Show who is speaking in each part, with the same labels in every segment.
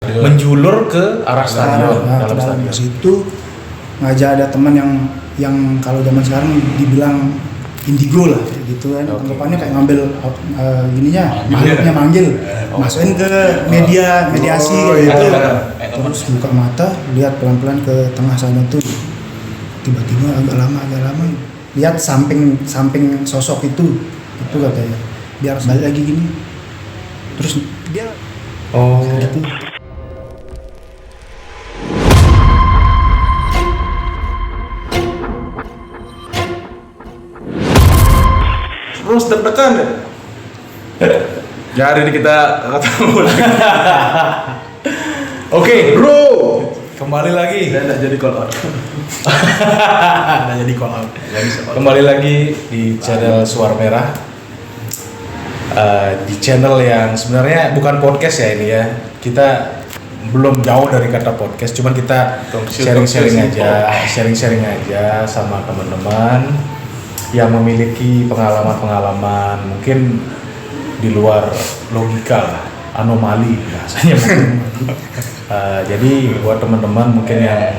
Speaker 1: menjulur ke arah stadion, dalam stadion.
Speaker 2: Di situ ngajak ada teman yang kalau zaman sekarang dibilang indigo lah gitu kan. Anggapannya kayak ngambil makhluknya manggil, masukin ke mediasi gitu. Terus buka mata, lihat pelan-pelan ke tengah sana tuh. Tiba-tiba agak lama lihat samping sosok itu katanya. Biar balik lagi gini. Terus dia gitu.
Speaker 3: Terus deg-degan ya? Ya hari ini kita ketemu lagi.
Speaker 1: Oke,
Speaker 3: Bro,
Speaker 1: kembali lagi.
Speaker 3: saya nggak jadi call out.
Speaker 1: Nggak jadi call out. Kembali lagi di channel Suara Merah. Di channel yang sebenarnya bukan podcast ya ini ya. Kita belum jauh dari kata podcast, cuman kita sharing-sharing aja sama teman-teman yang memiliki pengalaman-pengalaman mungkin di luar logika lah, anomali bahasanya mungkin. Jadi buat teman-teman mungkin yang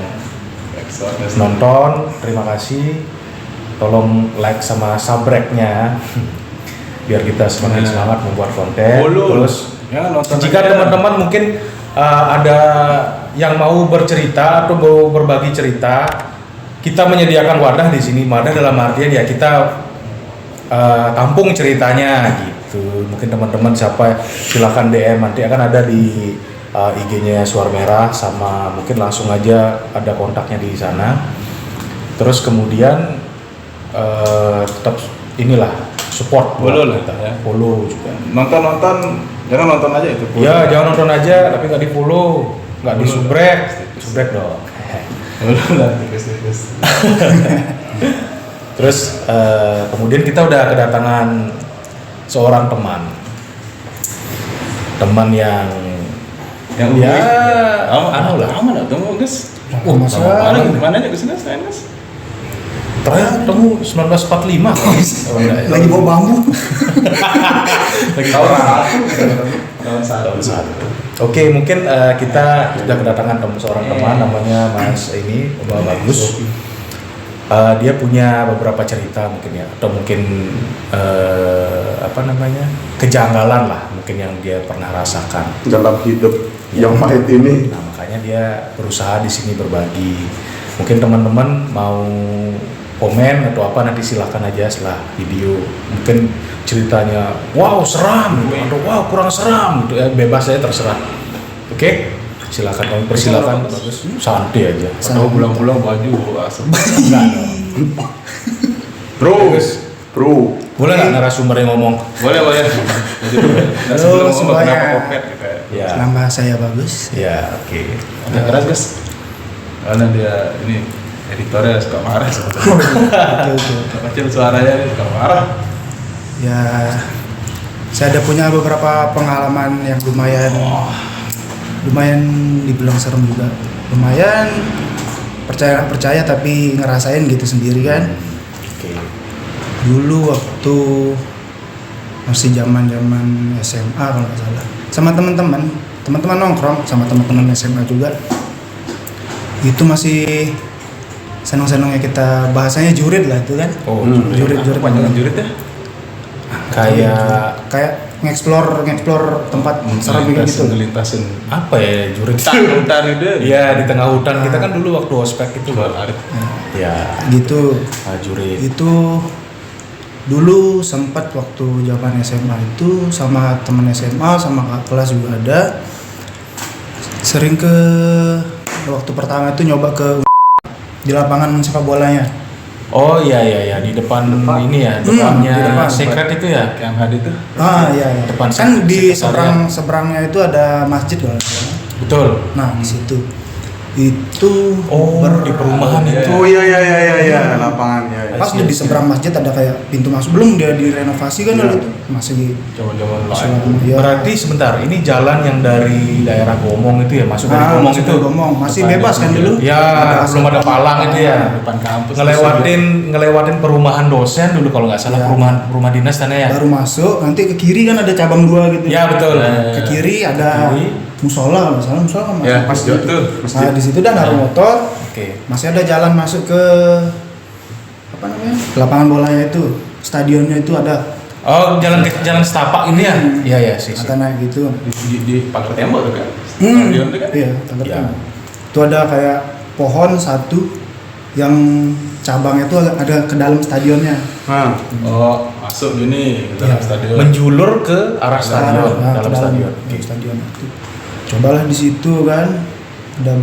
Speaker 1: nonton, terima kasih. Tolong like sama subscribe-nya biar kita semakin semangat membuat konten. Terus
Speaker 3: ya,
Speaker 1: jika teman-teman mungkin ada yang mau bercerita atau mau berbagi cerita, kita menyediakan wadah di sini. Wadah dalam artian ya kita tampung ceritanya gitu. Mungkin teman-teman siapa silakan DM, nanti akan ada di IG-nya Suara Merah, sama mungkin langsung aja ada kontaknya di sana. Terus kemudian tetap inilah support
Speaker 3: follow lah
Speaker 1: kita
Speaker 3: ya.
Speaker 1: Follow juga.
Speaker 3: Nonton jangan nonton aja itu.
Speaker 1: Ya jangan nonton aja tapi nggak di follow, nggak di subrek dong. Terus kemudian kita udah kedatangan seorang teman yang ya anu lah.
Speaker 3: Aman lah, tunggu guys. Mana aja kesini guys?
Speaker 1: Terakhir ketemu 1945
Speaker 2: Lagi bawa bambu.
Speaker 1: lagi tahun 1. Oke, mungkin kita sudah kedatangan seorang teman namanya Mas ini Mbak Bagus. Dia punya beberapa cerita mungkin ya, atau mungkin kejanggalan lah mungkin yang dia pernah rasakan
Speaker 3: Dalam hidup yang pahit ini.
Speaker 1: Nah, makanya dia berusaha di sini berbagi. Mungkin teman-teman mau komen atau apa, nanti silakan aja setelah video. Mungkin ceritanya wow seram gitu, atau wow kurang seram gitu ya, bebas aja, terserah. Oke, silakan, kami persilakan. Bagus, santai aja.
Speaker 3: Atau pulang-pulang baju asap. Bro,
Speaker 1: boleh nggak narasumber yang ngomong?
Speaker 3: boleh.
Speaker 2: Halo semuanya.
Speaker 3: Kenapa kopet gitu ya?
Speaker 1: Ya,
Speaker 2: Nama saya Bagus.
Speaker 1: ya, oke.
Speaker 3: Udah keras guys. Karena dia ini editornya suka marah sebetulnya. Kecil suaranya suka marah.
Speaker 2: Ya, saya ada punya beberapa pengalaman yang lumayan dibilang serem juga. Lumayan percaya tapi ngerasain gitu sendiri kan.
Speaker 1: Oke.
Speaker 2: Dulu waktu masih zaman SMA kalau nggak salah, sama teman-teman nongkrong sama teman-teman SMA juga. Itu masih senang-senangnya kita, bahasanya jurit lah itu kan. Jurit
Speaker 3: Panjangan jurit ya?
Speaker 1: Kayak
Speaker 3: Explore
Speaker 1: tempat
Speaker 3: serem gitu.
Speaker 1: ngelintasin apa ya, jurit
Speaker 3: Hutan itu.
Speaker 1: Iya, di tengah hutan. Kita kan dulu waktu ospek itu ya
Speaker 2: gitu.
Speaker 1: Jurit
Speaker 2: Itu dulu sempat waktu zaman SMA itu sama teman SMA sama kakak kelas juga ada, sering ke waktu pertama itu nyoba ke di lapangan sepak bolanya.
Speaker 1: Oh iya di depan ini ya, depannya
Speaker 2: di depan.
Speaker 1: Secret itu ya,
Speaker 3: Yang hadir itu.
Speaker 2: Iya.
Speaker 1: Depan
Speaker 2: Kan di
Speaker 1: sekretariat.
Speaker 2: seberangnya itu ada masjid kalau nggak salah.
Speaker 1: Betul.
Speaker 2: Nah, di situ. Itu
Speaker 1: Di perumahan itu.
Speaker 3: Oh iya, lapangannya.
Speaker 2: pas di seberang masjid ada kayak pintu masuk, belum dia direnovasi kan dulu tuh. Masih
Speaker 3: Zaman-zaman
Speaker 2: ya.
Speaker 1: Berarti sebentar, ini jalan yang dari daerah Gomong itu ya, masuk dari Gomong
Speaker 2: masuk
Speaker 1: itu.
Speaker 2: dari Gomong. Masih bebas kan dulu?
Speaker 1: Ya, belum ada palang itu ya.
Speaker 3: depan kampus.
Speaker 1: Ngelewatin perumahan dosen dulu kalau nggak salah,
Speaker 2: Ya.
Speaker 1: rumah dinas sana ya.
Speaker 2: Baru masuk, nanti ke kiri kan ada cabang 2 gitu.
Speaker 1: Ya betul.
Speaker 2: Ke kiri ada musola kalau nggak salah, musola kan
Speaker 3: Ya,
Speaker 2: masuk
Speaker 3: masjid
Speaker 2: gitu.
Speaker 3: tuh, masjid.
Speaker 2: Nah di situ dah naruh motor,
Speaker 1: Oke.
Speaker 2: masih ada jalan masuk ke apa namanya lapangan bolanya itu, stadionnya itu ada.
Speaker 1: Oh, jalan setapak ini ya? Iya ya sih.
Speaker 2: Akan naik gitu.
Speaker 3: Di pagar tembok tuh kan?
Speaker 2: Hmm.
Speaker 3: Stadion tuh kan?
Speaker 2: Iya, tangga
Speaker 1: Iya.
Speaker 2: tembok. Itu ada kayak pohon satu yang cabangnya itu ada ke dalam stadionnya.
Speaker 3: Oh, masuk gini ke dalam
Speaker 2: Iya.
Speaker 3: stadion.
Speaker 1: Menjulur ke arah stadion,
Speaker 2: Nah,
Speaker 1: dalam
Speaker 2: ke
Speaker 1: stadion.
Speaker 2: dalam stadion itu. Cobalah di situ kan, udah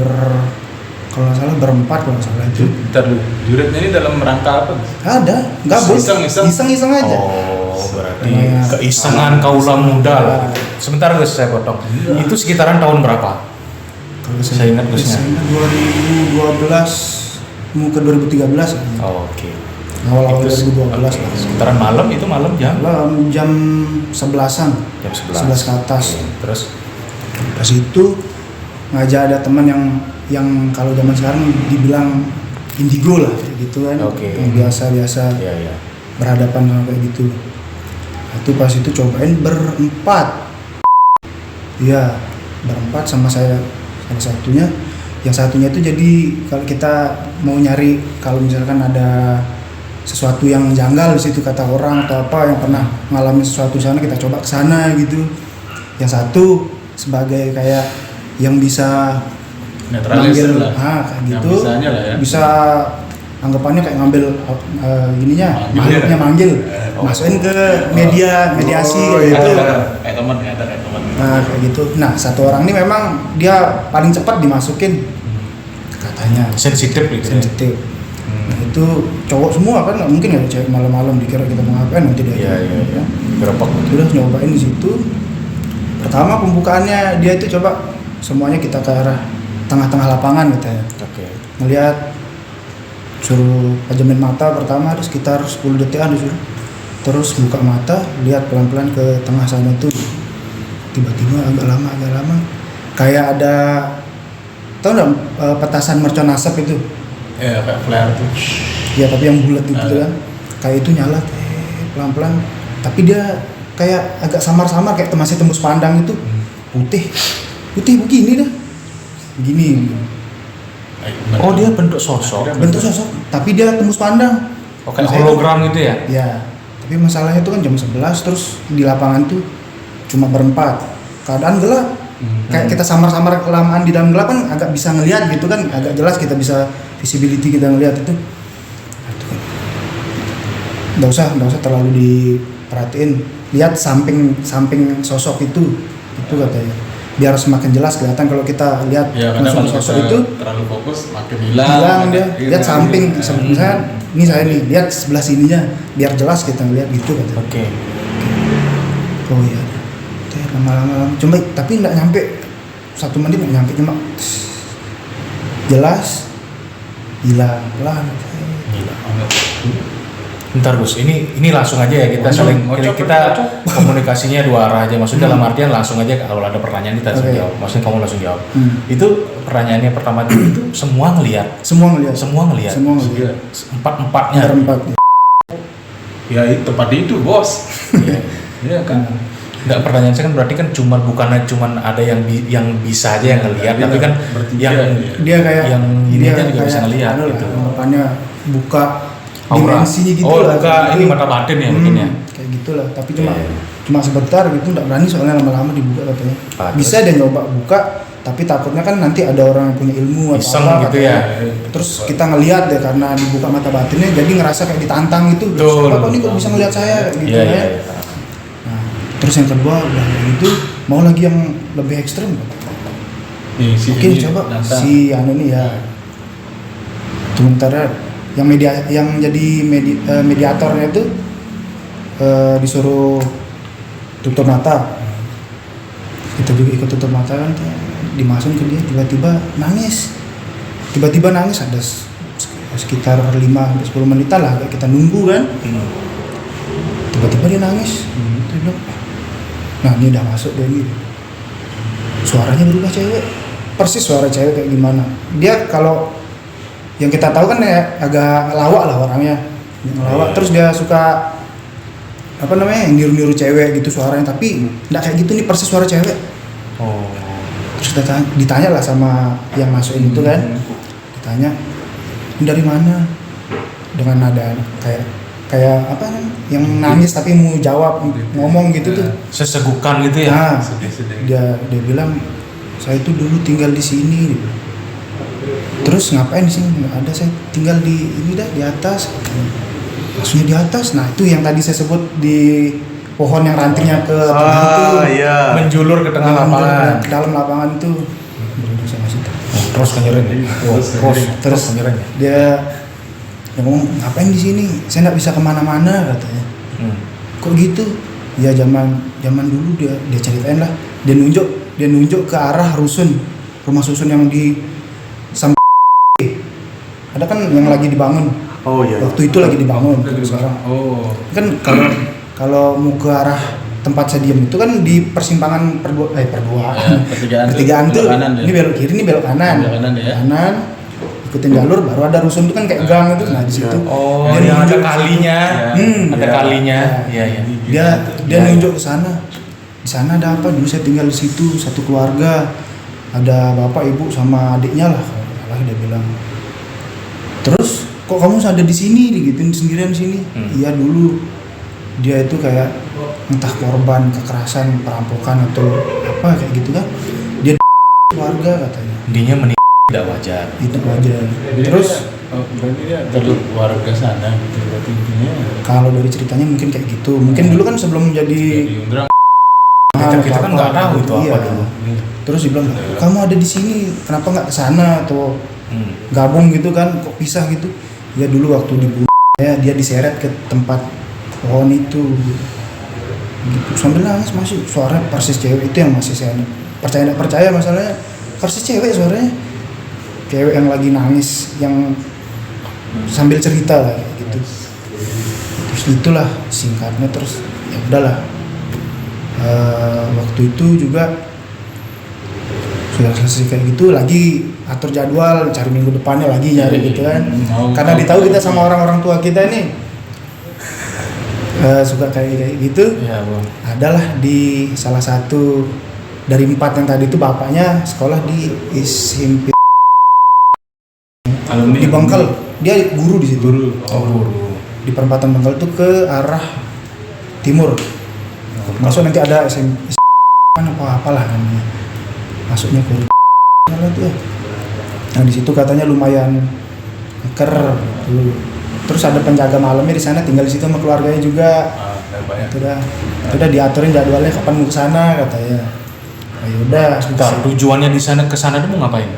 Speaker 2: kalau nggak salah berempat kalau nggak salah itu.
Speaker 3: Bentar dulu, juretnya ini dalam rangka apa?
Speaker 2: Ada, gabut. Iseng-iseng aja.
Speaker 1: Oh, berarti
Speaker 2: Nah,
Speaker 1: keisengan kaula muda lah. Sebentar Gus, saya potong. Itu sekitaran tahun berapa?
Speaker 2: Kalau
Speaker 1: Saya ingat Gusnya.
Speaker 2: Saya ingat 2012 mau ke 2013 ya.
Speaker 1: Oh, oke.
Speaker 2: Awal-awal
Speaker 1: Itu
Speaker 2: 2012 lah.
Speaker 1: sekitaran malam, itu malam jam
Speaker 2: Jam 11-an.
Speaker 1: jam 11.
Speaker 2: 11 ke atas.
Speaker 1: Oke, terus
Speaker 2: Pas itu ngajak ada teman yang kalau zaman sekarang dibilang indigo lah kayak gitu kan.
Speaker 1: Oke.
Speaker 2: Yang biasa-biasa
Speaker 1: ya ya.
Speaker 2: berhadapan sama kayak gitu. Itu pas itu cobain berempat. Iya, berempat sama saya salah satunya. Yang satunya itu jadi kalau kita mau nyari kalau misalkan ada sesuatu yang janggal di situ kata orang atau apa yang pernah ngalamin sesuatu di sana kita coba ke sana gitu. Yang satu sebagai kayak yang bisa
Speaker 3: Netralisir lah.
Speaker 2: kayak
Speaker 3: Yang
Speaker 2: gitu.
Speaker 3: bisanya lah ya.
Speaker 2: Bisa anggapannya kayak ngambil gininya,
Speaker 3: Manggil
Speaker 2: makhluknya
Speaker 3: ya?
Speaker 2: manggil,
Speaker 3: Oh.
Speaker 2: masukin ke mediasi
Speaker 3: Oh,
Speaker 2: kayak gitu.
Speaker 3: Kayak teman, kayak teman.
Speaker 2: Nah kayak gitu. Nah satu orang ini memang dia paling cepat dimasukin katanya
Speaker 1: Sensitif gitu. ya?
Speaker 2: sensitif. Nah itu cowok semua kan nggak mungkin ya cewek malam-malam dikira kita mau ngapain nanti dia.
Speaker 1: Iya iya iya. Berapa?
Speaker 2: Udah nyobain di situ. Pertama pembukaannya dia itu coba semuanya kita ke arah tengah-tengah lapangan gitu ya.
Speaker 1: Oke.
Speaker 2: Ngelihat suruh pajamin mata pertama ada sekitar 10 detikan disuruh. Terus buka mata, lihat pelan-pelan ke tengah sana tuh. Tiba-tiba agak lama kayak ada tahu nggak petasan mercon asap itu?
Speaker 3: Ya, kayak flare tuh.
Speaker 2: Ya tapi yang bulat gitu kan. Kayak itu nyala pelan-pelan. Tapi dia kayak agak samar-samar kayak masih tembus pandang itu. Putih begini dah. Begini.
Speaker 1: Oh, dia bentuk sosok.
Speaker 2: Bentuk sosok, tapi dia tembus pandang.
Speaker 1: Oh, kayak
Speaker 2: Maksudnya
Speaker 1: hologram gitu ya?
Speaker 2: Ya, tapi masalahnya itu kan jam 11 terus di lapangan tuh cuma berempat. Keadaan gelap. Kayak kita samar-samar kelamaan di dalam gelap kan agak bisa ngelihat gitu kan, agak jelas kita bisa visibility kita ngelihat itu. Nah, itu kan. Nggak usah terlalu diperhatiin. Lihat samping sosok itu katanya. Biar semakin jelas kelihatan kalau kita lihat
Speaker 3: Ya, karena
Speaker 2: langsung
Speaker 3: kalau
Speaker 2: sosok
Speaker 3: kita
Speaker 2: itu
Speaker 3: terlalu fokus makin hilang.
Speaker 2: hilang dia.
Speaker 3: Iya,
Speaker 2: Lihat samping, misalnya ini saya nih, lihat sebelah sininya biar jelas kita ngeliat gitu katanya.
Speaker 1: Oke.
Speaker 2: Oh iya. Teh lama-lama cuma tapi nggak nyampe 1 menit nggak nyampe cuma jelas hilang pelan.
Speaker 1: Gila. Bentar Gus, ini langsung aja ya kita
Speaker 3: Ngocok,
Speaker 1: kita komunikasinya dua arah aja. Maksudnya dalam artian langsung aja kalau ada pertanyaan kita langsung
Speaker 2: Oke.
Speaker 1: jawab. Maksudnya kamu langsung jawab.
Speaker 2: Hmm.
Speaker 1: Itu pertanyaannya pertama itu semua ngelihat.
Speaker 2: Semua ngeliat.
Speaker 1: Semua ngelihat.
Speaker 2: Semua ngeliat.
Speaker 1: Empat-empatnya.
Speaker 2: Berempat.
Speaker 3: Ya itu tempat itu bos.
Speaker 1: Iya.
Speaker 3: Iya kan.
Speaker 1: Enggak, pertanyaan saya kan berarti kan bukannya cuma ada yang bisa aja yang ngelihat,
Speaker 3: Dia
Speaker 1: tapi kan
Speaker 3: bertiga,
Speaker 1: yang
Speaker 3: iya.
Speaker 2: Dia kayak
Speaker 1: yang ininya juga bisa ngelihat gitu.
Speaker 2: Anggapannya buka
Speaker 1: Aura.
Speaker 2: dimensinya gitu
Speaker 1: Oh,
Speaker 2: lah.
Speaker 1: buka
Speaker 2: kayak
Speaker 1: ini
Speaker 2: gitu.
Speaker 1: mata batin ya mungkin ya.
Speaker 2: Kayak gitulah, tapi cuma
Speaker 1: Iya.
Speaker 2: cuma sebentar gitu nggak berani soalnya lama-lama dibuka katanya.
Speaker 1: Ah,
Speaker 2: Bisa dia nyoba buka, tapi takutnya kan nanti ada orang yang punya ilmu atau
Speaker 1: Iseng
Speaker 2: apa
Speaker 1: gitu
Speaker 2: katanya.
Speaker 1: ya.
Speaker 2: Terus kita ngelihat deh karena dibuka mata batinnya jadi ngerasa kayak ditantang gitu.
Speaker 1: Betul.
Speaker 2: Apa nih kok bisa ngelihat saya kayak gitu
Speaker 1: Iya,
Speaker 2: ya.
Speaker 1: iya, iya.
Speaker 2: Nah, terus yang kedua udah gitu mau lagi yang lebih ekstrem.
Speaker 3: Nih, si
Speaker 2: Oke,
Speaker 3: ini
Speaker 2: coba
Speaker 3: nantang.
Speaker 2: si anu nih ya. Sementara yang jadi mediatornya itu disuruh tutup mata. Kita juga ikut tutup mata kan, dimasukin ke dia tiba-tiba nangis ada sekitar 5-10 menitan lah kayak kita nunggu kan. Tiba-tiba dia nangis. Dia bilang, nah ini udah masuk dia ini. Suaranya berubah cewek, persis suara cewek kayak gimana. Dia kalau yang kita tahu kan ya agak lawak lah orangnya, yang lawak. Terus dia suka apa namanya, yang niru-niru cewek gitu suaranya, tapi nggak kayak gitu nih, persis suara cewek.
Speaker 1: Oh.
Speaker 2: Terus ditanya lah sama yang masukin itu kan, ditanya, "Ini dari mana?" Dengan nada kayak apa yang nangis tapi mau jawab, ngomong gitu tuh.
Speaker 1: Sesegukan gitu ya.
Speaker 2: Nah,
Speaker 3: Sedih-sedih.
Speaker 2: dia bilang, "Saya itu dulu tinggal di sini." Terus ngapain di sini? Nggak ada, saya tinggal di ini dah, di atas. Maksudnya di atas. Nah, itu yang tadi saya sebut di pohon yang rantingnya ke tengah itu.
Speaker 1: Iya. Menjulur ke tengah lapangan.
Speaker 2: Ke dalam lapangan tuh.
Speaker 1: Terus kenyering. Terus kenyering.
Speaker 2: Dia ngomong, "Ngapain di sini? Saya nggak bisa kemana-mana," katanya. Kok gitu? Ya zaman dulu dia ceritain lah. Dia nunjuk ke arah rusun, rumah susun yang di ada kan yang lagi dibangun.
Speaker 1: Oh iya.
Speaker 2: Waktu itu lagi dibangun. Sekarang.
Speaker 3: Oh.
Speaker 2: Kan kalau mau ke arah tempat saya diem itu kan di persimpangan perduaan. Pertigaan tuh. Ini belok kiri, ini belok kanan.
Speaker 3: Belok kanan ya.
Speaker 2: Kanan, ikutin jalur, baru ada rusun itu kan kayak gang itu. Nah di situ.
Speaker 1: Oh,
Speaker 2: dia
Speaker 1: yang ada
Speaker 2: nunjuk.
Speaker 1: kalinya. Ada
Speaker 3: Iya.
Speaker 1: kalinya. Iya, iya.
Speaker 2: Dia nunjuk ke sana. Di sana ada apa? Dulu saya tinggal di situ, satu keluarga. Ada bapak, ibu sama adiknya lah. Kalau dia bilang. Terus kok kamu ada di sini, digituin sendirian di sini? Iya dulu dia itu kayak entah korban kekerasan, perampokan atau apa kayak gitu kan. Dia keluarga katanya.
Speaker 1: Intinya tidak wajar.
Speaker 2: Itu aja. Terus
Speaker 3: berarti dia dari warga sana gitu berarti intinya.
Speaker 2: kalau dari ceritanya mungkin kayak gitu. Mungkin dulu kan sebelum jadi
Speaker 3: Di Undrang.
Speaker 1: Kita kan nggak tahu itu apa
Speaker 2: iya.
Speaker 1: dulu.
Speaker 2: Terus dia bilang, "Kamu ada di sini, kenapa nggak ke sana atau gabung gitu kan, kok pisah gitu?" Ya dulu waktu dibunuh dia diseret ke tempat pohon itu gitu. Sambil nangis, masih suara persis cewek itu yang masih saya nggak percaya masalahnya, persis cewek suaranya, cewek yang lagi nangis yang sambil cerita lah kayak gitu. Terus itulah singkatnya. Terus ya udahlah. Waktu itu juga sudah selesai kayak gitu, lagi atur jadwal, cari minggu depannya lagi nyari gitu kan. Karena ditahu kita sama orang-orang tua kita ini suka kayak gitu.
Speaker 1: Iya, Bang.
Speaker 2: Adalah di salah satu dari 4 yang tadi itu bapaknya sekolah di SMP
Speaker 3: Alumni
Speaker 2: di Bangkal. Dia guru di situ.
Speaker 3: Guru.
Speaker 1: Guru.
Speaker 2: Di perempatan Bangkal itu ke arah timur. Masuk nanti ada SMP kan apalah namanya. Masuknya ke salah tuh ya. Nah di situ katanya lumayan angker gitu. Terus ada penjaga malamnya di sana, tinggal di situ sama keluarganya juga. Itu udah diaturin jadwalnya kapan mau ke sana katanya. Ayo udah.
Speaker 1: Sebentar, tujuannya di sana ke sana tuh mau ngapain?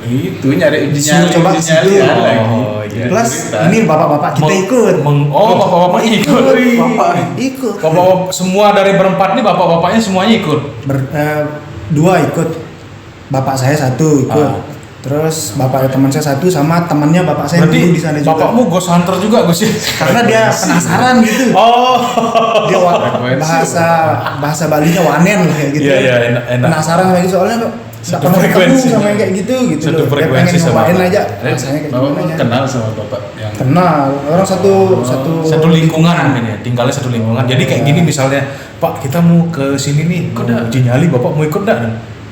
Speaker 3: Itu nyari uji
Speaker 2: Disuruh
Speaker 3: nyali,
Speaker 2: coba
Speaker 3: uji
Speaker 2: ke situ.
Speaker 3: nyali kan
Speaker 1: Oh,
Speaker 3: lagi.
Speaker 1: iya.
Speaker 2: Plus ini bapak-bapak kita ikut.
Speaker 1: Bapak-bapak ikut.
Speaker 2: Ikut.
Speaker 1: Bapak semua dari berempat nih bapak-bapaknya semuanya ikut.
Speaker 2: 2 ikut. Bapak saya 1 ikut. Terus bapak teman saya 1 sama temannya bapak saya yang dulu di sana juga.
Speaker 1: Bapakmu ghost hunter juga Gus ya?
Speaker 2: Karena dia penasaran gitu.
Speaker 1: Oh.
Speaker 2: Dia bahasa Balinya wanen lah kayak gitu.
Speaker 1: Iya, enak.
Speaker 2: Penasaran lagi soalnya nggak
Speaker 1: Satu
Speaker 2: pernah ketemu
Speaker 1: frekuensi.
Speaker 2: sama yang kayak gitu
Speaker 1: Satu
Speaker 2: loh. Dia
Speaker 1: frekuensi
Speaker 2: pengen
Speaker 1: sama
Speaker 2: nyobain
Speaker 1: Bapak.
Speaker 2: aja rasanya kayak
Speaker 3: Bapak
Speaker 2: gimana.
Speaker 3: kenal sama bapak yang
Speaker 2: Kenal orang satu
Speaker 1: lingkungan mungkin ya, tinggalnya satu lingkungan. Jadi kayak gini misalnya, Pak kita mau ke sini nih, ikut dah uji nyali, Bapak mau ikut dah?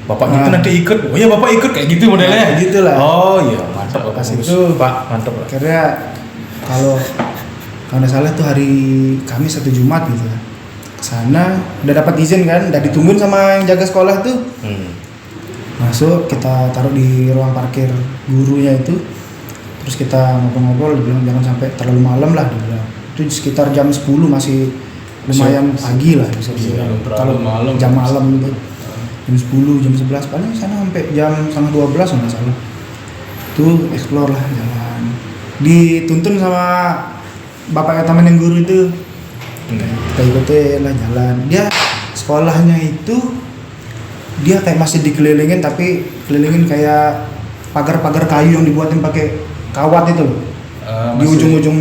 Speaker 1: Bapaknya itu nanti ikut, oh iya Bapak ikut kayak gitu modelnya.
Speaker 2: Kayak gitu lah.
Speaker 1: Oh iya, mantap Bapak.
Speaker 2: Pas
Speaker 1: Bagus.
Speaker 2: itu,
Speaker 1: Pak, mantap Pak.
Speaker 2: Karena kalau nggak salah tuh hari Kamis atau Jumat gitu ya. Kesana udah dapat izin kan, udah ditungguin sama yang jaga sekolah tuh. Masuk, kita taruh di ruang parkir gurunya itu. Terus kita ngobrol-ngobrol, dibilang jangan sampai terlalu malam lah dibilang. Itu sekitar jam 10 masih lumayan pagi lah bisa dibilang.
Speaker 3: Belum terlalu
Speaker 2: Kalau
Speaker 3: malam.
Speaker 2: jam malam gitu. Jam 10, jam 11 paling sana sampai jam setengah 12 nggak salah. Itu explore lah jalan. Dituntun sama bapaknya teman yang guru itu. Kita ikutin lah jalan. Dia sekolahnya itu dia kayak masih dikelilingin tapi kelilingin kayak pagar-pagar kayu yang dibuatin pakai kawat itu loh. Di ujung-ujung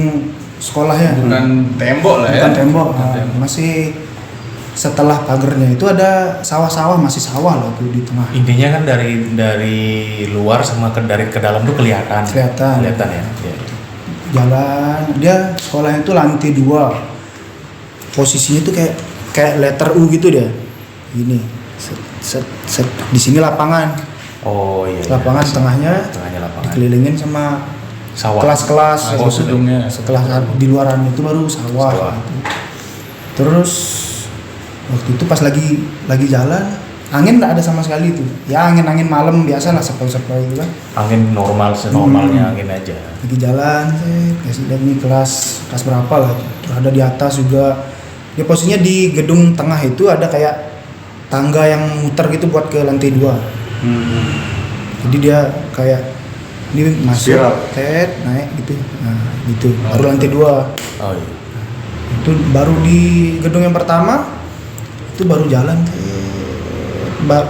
Speaker 2: sekolahnya.
Speaker 3: bukan tembok lah ya.
Speaker 2: Bukan tembok.
Speaker 3: Bukan
Speaker 2: Nah,
Speaker 3: tembok.
Speaker 2: masih setelah pagarnya itu ada sawah-sawah, masih sawah loh tuh di tengah.
Speaker 1: Intinya kan dari luar sama dari ke dalam tuh kelihatan.
Speaker 2: Kelihatan.
Speaker 1: ya. Iya.
Speaker 2: Jalan, dia sekolahnya itu lantai 2. Posisinya tuh kayak letter U gitu dia. Gini. set. Di sini lapangan.
Speaker 1: Oh iya.
Speaker 2: Lapangan tengahnya
Speaker 1: lapangan.
Speaker 2: dikelilingin sama
Speaker 1: Sawah.
Speaker 2: kelas-kelas.
Speaker 3: Oh, gedungnya.
Speaker 2: Setelah di luaran itu baru sawah. Gitu. Terus waktu itu pas lagi jalan, angin nggak ada sama sekali itu. Ya angin malam biasa lah, sepoi-sepoi gitu kan.
Speaker 1: Angin normal senormalnya angin aja.
Speaker 2: Lagi jalan, kasih lihat nih kelas berapa lah. Terus ada di atas juga. Dia posisinya di gedung tengah itu ada kayak tangga yang muter gitu buat ke lantai 2. Jadi dia kayak ini masuk, naik gitu. Nah, gitu. Baru lantai 2.
Speaker 1: Oh iya.
Speaker 2: Itu baru di gedung yang pertama itu baru jalan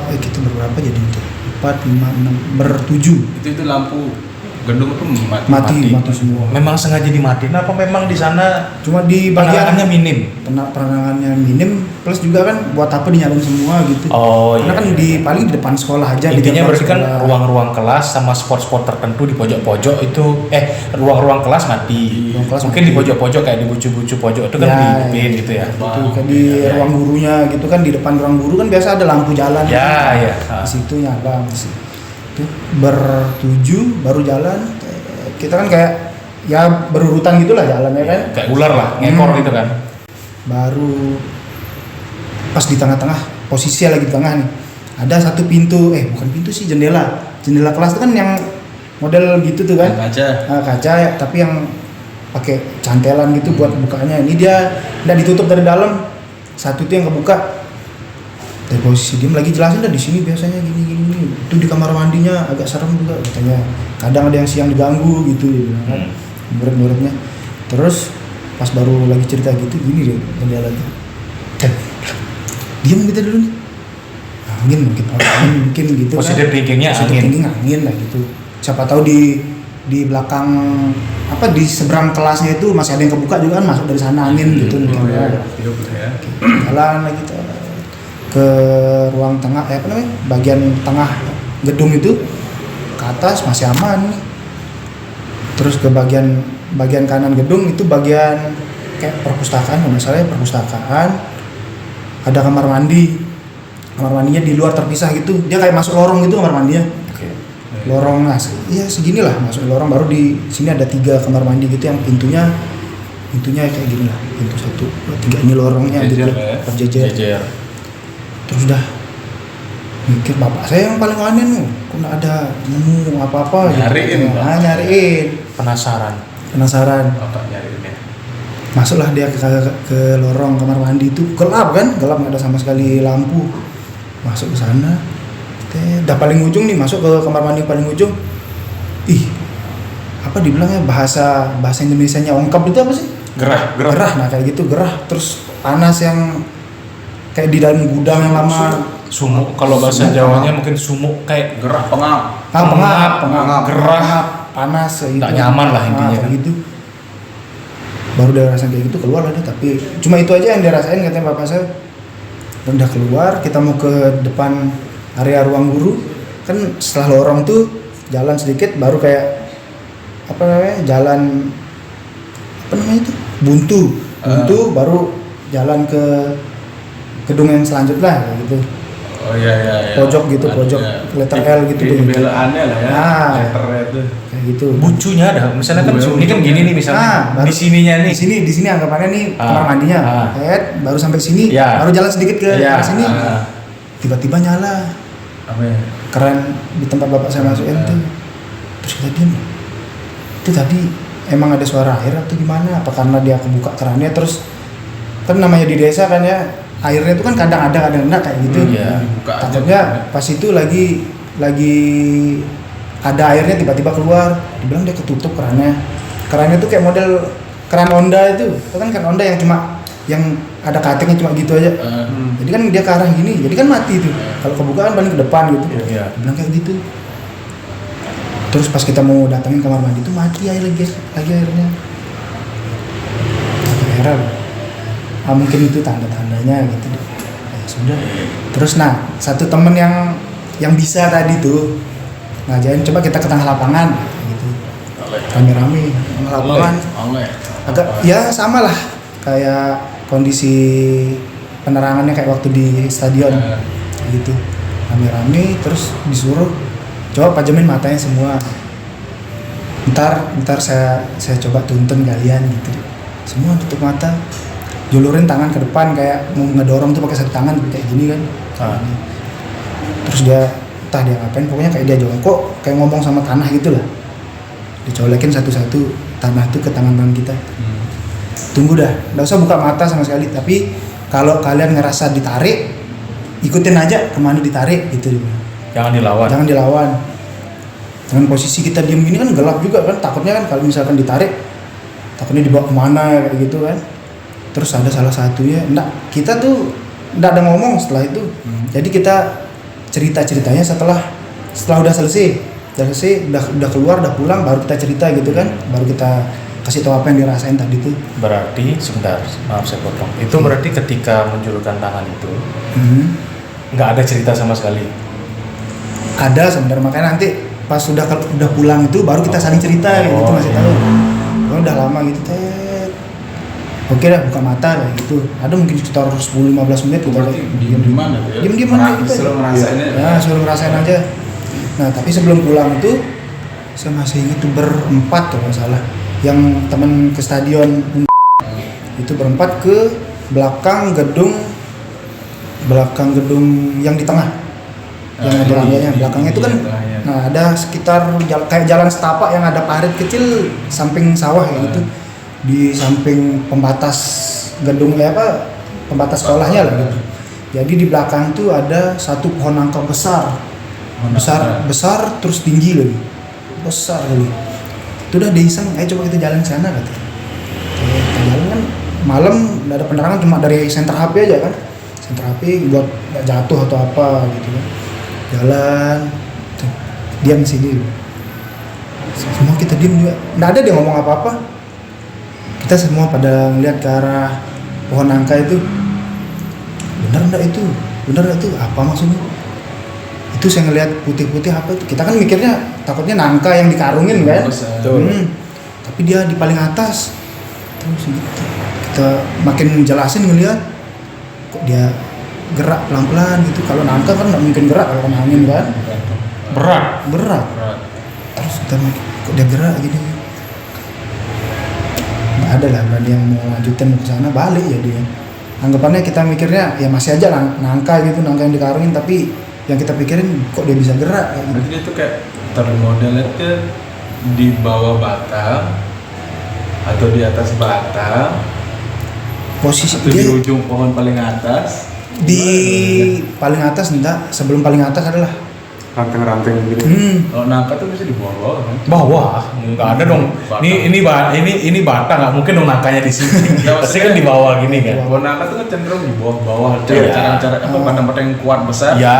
Speaker 2: kita berapa jadi itu 4, 5, 6, ber-7
Speaker 3: Itu lampu gedung itu
Speaker 2: mati semua.
Speaker 1: Memang sengaja dimatiin apa memang di sana
Speaker 2: Cuma di bagian
Speaker 1: penerangannya minim?
Speaker 2: penerangannya minim, plus juga kan buat apa dinyalain semua gitu.
Speaker 1: Oh
Speaker 2: Karena
Speaker 1: iya.
Speaker 2: kan di paling di depan sekolah aja.
Speaker 1: Intinya
Speaker 2: di depan
Speaker 1: berarti kan
Speaker 2: sekolah.
Speaker 1: ruang-ruang kelas sama spot-spot tertentu di pojok-pojok itu ruang-ruang kelas mati.
Speaker 2: Ruang kelas
Speaker 1: Mungkin
Speaker 2: mati.
Speaker 1: di pojok-pojok kayak di bucu-bucu pojok itu kan
Speaker 2: Ya,
Speaker 1: dihidupin gitu ya.
Speaker 2: Itu kayak di ruang gurunya gitu kan, di depan ruang guru kan biasa ada lampu jalan.
Speaker 1: Ya, ya.
Speaker 2: Di situ nyala masih. Itu ber-7 baru jalan. Kita kan kayak ya berurutan gitulah jalannya kan.
Speaker 1: Kayak ular lah, ngekor gitu kan.
Speaker 2: Baru pas di tengah-tengah, posisinya lagi di tengah nih, ada satu pintu, bukan pintu sih, jendela kelas itu kan yang model gitu tuh kan, kaca ya, tapi yang pakai cantelan gitu buat bukanya. Ini dia udah ditutup dari dalam, satu itu yang kebuka. Dari posisi dia lagi jelasin dah, di sini biasanya gini. Itu di kamar mandinya agak serem juga katanya. Kadang ada yang siang diganggu gitu dia bilang kan. Murid-muridnya. Terus pas baru lagi cerita gitu gini deh jendela tuh. Diam kita dulu nih. Angin mungkin gitu kan.
Speaker 1: Positive thinkingnya
Speaker 2: angin lah gitu. Siapa tahu di belakang di seberang kelasnya itu masih ada yang kebuka juga kan, masuk dari sana angin gitu mungkin. Jalan lagi ke ruang tengah bagian tengah gedung itu, ke atas masih aman nih. Terus ke bagian kanan gedung itu bagian kayak perpustakaan, perpustakaan, ada kamar mandinya di luar terpisah gitu, dia kayak masuk lorong gitu kamar mandinya. Lorong segini lah, masuk lorong. Baru di sini ada 3 kamar mandi gitu yang pintunya kayak gini lah, pintu 1, 2, 3 ini lorongnya gitu berjejer. Terus dah mikir, bapak saya yang paling aneh nih, kok nggak ada nemu apa-apa
Speaker 3: nyariin
Speaker 2: gitu. Nyariin,
Speaker 1: penasaran
Speaker 3: bapak nyariin ya.
Speaker 2: Masuklah dia ke lorong kamar mandi itu, gelap nggak ada sama sekali lampu. Masuk ke sana, udah paling ujung nih, masuk ke kamar mandi paling ujung. Apa dibilangnya bahasa Indonesianya ongkap itu apa sih? Gerah. Nah kayak gitu, gerah. Terus panas yang kayak di dalam gudang yang lama.
Speaker 1: Sumuk, kalau bahasa Jawanya mungkin sumuk, kayak
Speaker 3: Gerah pengap.
Speaker 2: Pengap,
Speaker 1: gerah,
Speaker 2: panas gitu.
Speaker 1: nggak nyaman lah intinya kan.
Speaker 2: Gitu. Baru dia rasain kayak gitu, keluar lah dia, tapi cuma itu aja yang dia rasain katanya bapak saya. Udah keluar, kita mau ke depan area ruang guru, kan setelah lorong tuh jalan sedikit baru kayak jalan itu buntu baru jalan ke gedung yang selanjutnya kayak gitu.
Speaker 3: Oh iya.
Speaker 2: Pojok gitu, pojok letter L gitu deh.
Speaker 3: Pembelaannya lah ya. Letternya itu.
Speaker 2: Kayak gitu.
Speaker 1: Bucunya ada. Misalnya kan ini kan gini nih misalnya. Di sininya nih.
Speaker 2: Di sini anggapannya nih kamar mandinya. Baru sampai sini, baru jalan sedikit ke sini. Tiba-tiba nyala. Keren di tempat bapak saya masukin tuh. Terus kita diam. Itu tadi emang ada suara air atau gimana? Apa karena dia kebuka kerannya terus kan namanya di desa kan ya, airnya itu kan kadang ada kadang enggak kayak gitu. Takutnya pas itu lagi ada airnya tiba-tiba keluar, dibilang dia ketutup kerannya. Kerannya tuh kayak model keran Honda itu kan keran Honda yang ada katingnya cuma gitu aja. Jadi kan dia ke arah gini, jadi kan mati tuh. Kalau kebuka kan paling ke depan gitu. Dibilang kayak gitu. Terus pas kita mau datangin kamar mandi itu mati air lagi airnya. Heran. Mungkin itu tanda-tandanya gitu. Sudah. Terus satu temen yang bisa tadi tuh ngajarin, coba kita ke tengah lapangan gitu. Rame-rame tengah lapangan. Agak ya sama lah kayak kondisi penerangannya kayak waktu di stadion gitu. rame-rame, terus disuruh coba pajamin matanya semua. Ntar saya coba tuntun kalian gitu. Semua tutup mata, julurin tangan ke depan kayak mau ngedorong tuh pakai satu tangan kayak gini kan. Terus dia entah dia ngapain, pokoknya kayak dia jongkok kayak ngomong sama tanah gitu lah. Dicolekin satu-satu tanah tuh ke tangan-tangan kita. Tunggu dah, nggak usah buka mata sama sekali. Tapi kalau kalian ngerasa ditarik, ikutin aja kemana ditarik gitu.
Speaker 1: Jangan dilawan.
Speaker 2: Jangan dilawan. Dengan posisi kita diem gini kan gelap juga kan, takutnya kan kalau misalkan ditarik, takutnya dibawa kemana kayak gitu kan. Terus ada salah satunya, kita tuh nggak ada ngomong setelah itu. Jadi kita cerita-ceritanya setelah udah selesai, udah keluar, udah pulang, baru kita cerita gitu kan, baru kita kasih tahu apa yang dirasain tadi tuh.
Speaker 1: Berarti sebentar, maaf saya potong. Itu berarti ketika menjulurkan tangan itu nggak ada cerita sama sekali.
Speaker 2: Ada sebenarnya, makanya nanti pas udah pulang itu baru kita saling cerita gitu, masih tahu. Oh, udah lama gitu teh. Oke dah, buka mata kayak gitu. Ada mungkin sekitar 10-15 menit kita
Speaker 3: diem di mana tuh ya?
Speaker 2: Diem aja gitu.
Speaker 3: Suruh ngerasainnya.
Speaker 2: Ya, suruh ngerasain aja. Nah, tapi sebelum pulang itu saya masih ingat tuh berempat kalau nggak salah. Yang teman ke stadion itu berempat ke belakang gedung yang di tengah. Yang ada langganya, belakangnya itu kan. Nah, ada sekitar kayak jalan setapak yang ada parit kecil samping sawah kayak gitu. Di samping pembatas gedung pembatas sekolahnya lah gitu. Jadi di belakang tuh ada satu pohon nangka besar terus tinggi lagi, besar kali. Itu udah diiseng, ayo coba kita jalan ke sana kata. Kita jalan kan malam, nggak ada penerangan, cuma dari senter HP aja kan, senter HP buat nggak jatuh atau apa gitu kan. Jalan, diam sini. Semua kita diam juga, nggak ada dia ngomong apa-apa. Kita semua pada ngeliat ke arah pohon nangka itu. Bener nggak itu? Apa maksudnya? Itu saya ngeliat putih-putih apa itu? Kita kan mikirnya takutnya nangka yang dikarungin kan? Tapi dia di paling atas. Terus gitu. Kita makin jelasin ngeliat, kok dia gerak pelan-pelan gitu. Kalau nangka kan nggak mungkin gerak kalau kena angin kan? Berat. Terus kita mikir, kok dia gerak gini? Nggak ada lah, nggak ada yang mau lanjutin ke sana, balik ya dia. Anggapannya kita mikirnya ya masih aja nangka gitu, nangka yang dikarungin, tapi yang kita pikirin kok dia bisa gerak kayak gitu.
Speaker 3: Berarti dia tuh kayak termodelnya tuh di bawah batang atau di atas batang,
Speaker 2: posisi
Speaker 3: atau
Speaker 2: dia
Speaker 3: di ujung pohon paling atas.
Speaker 2: Di paling atas enggak, sebelum paling atas adalah
Speaker 4: ranting-ranting gitu.
Speaker 3: Kalau nangka tuh bisa di bawah kan?
Speaker 1: Bawah, nggak ada dong. Ini batang, nggak mungkin dong nangkanya di sini. Pasti kan di bawah gini kan.
Speaker 3: Kalau nangka tuh kan cenderung di bawah.
Speaker 1: Iya.
Speaker 3: Cara batang-batang yang kuat besar.
Speaker 1: Ya.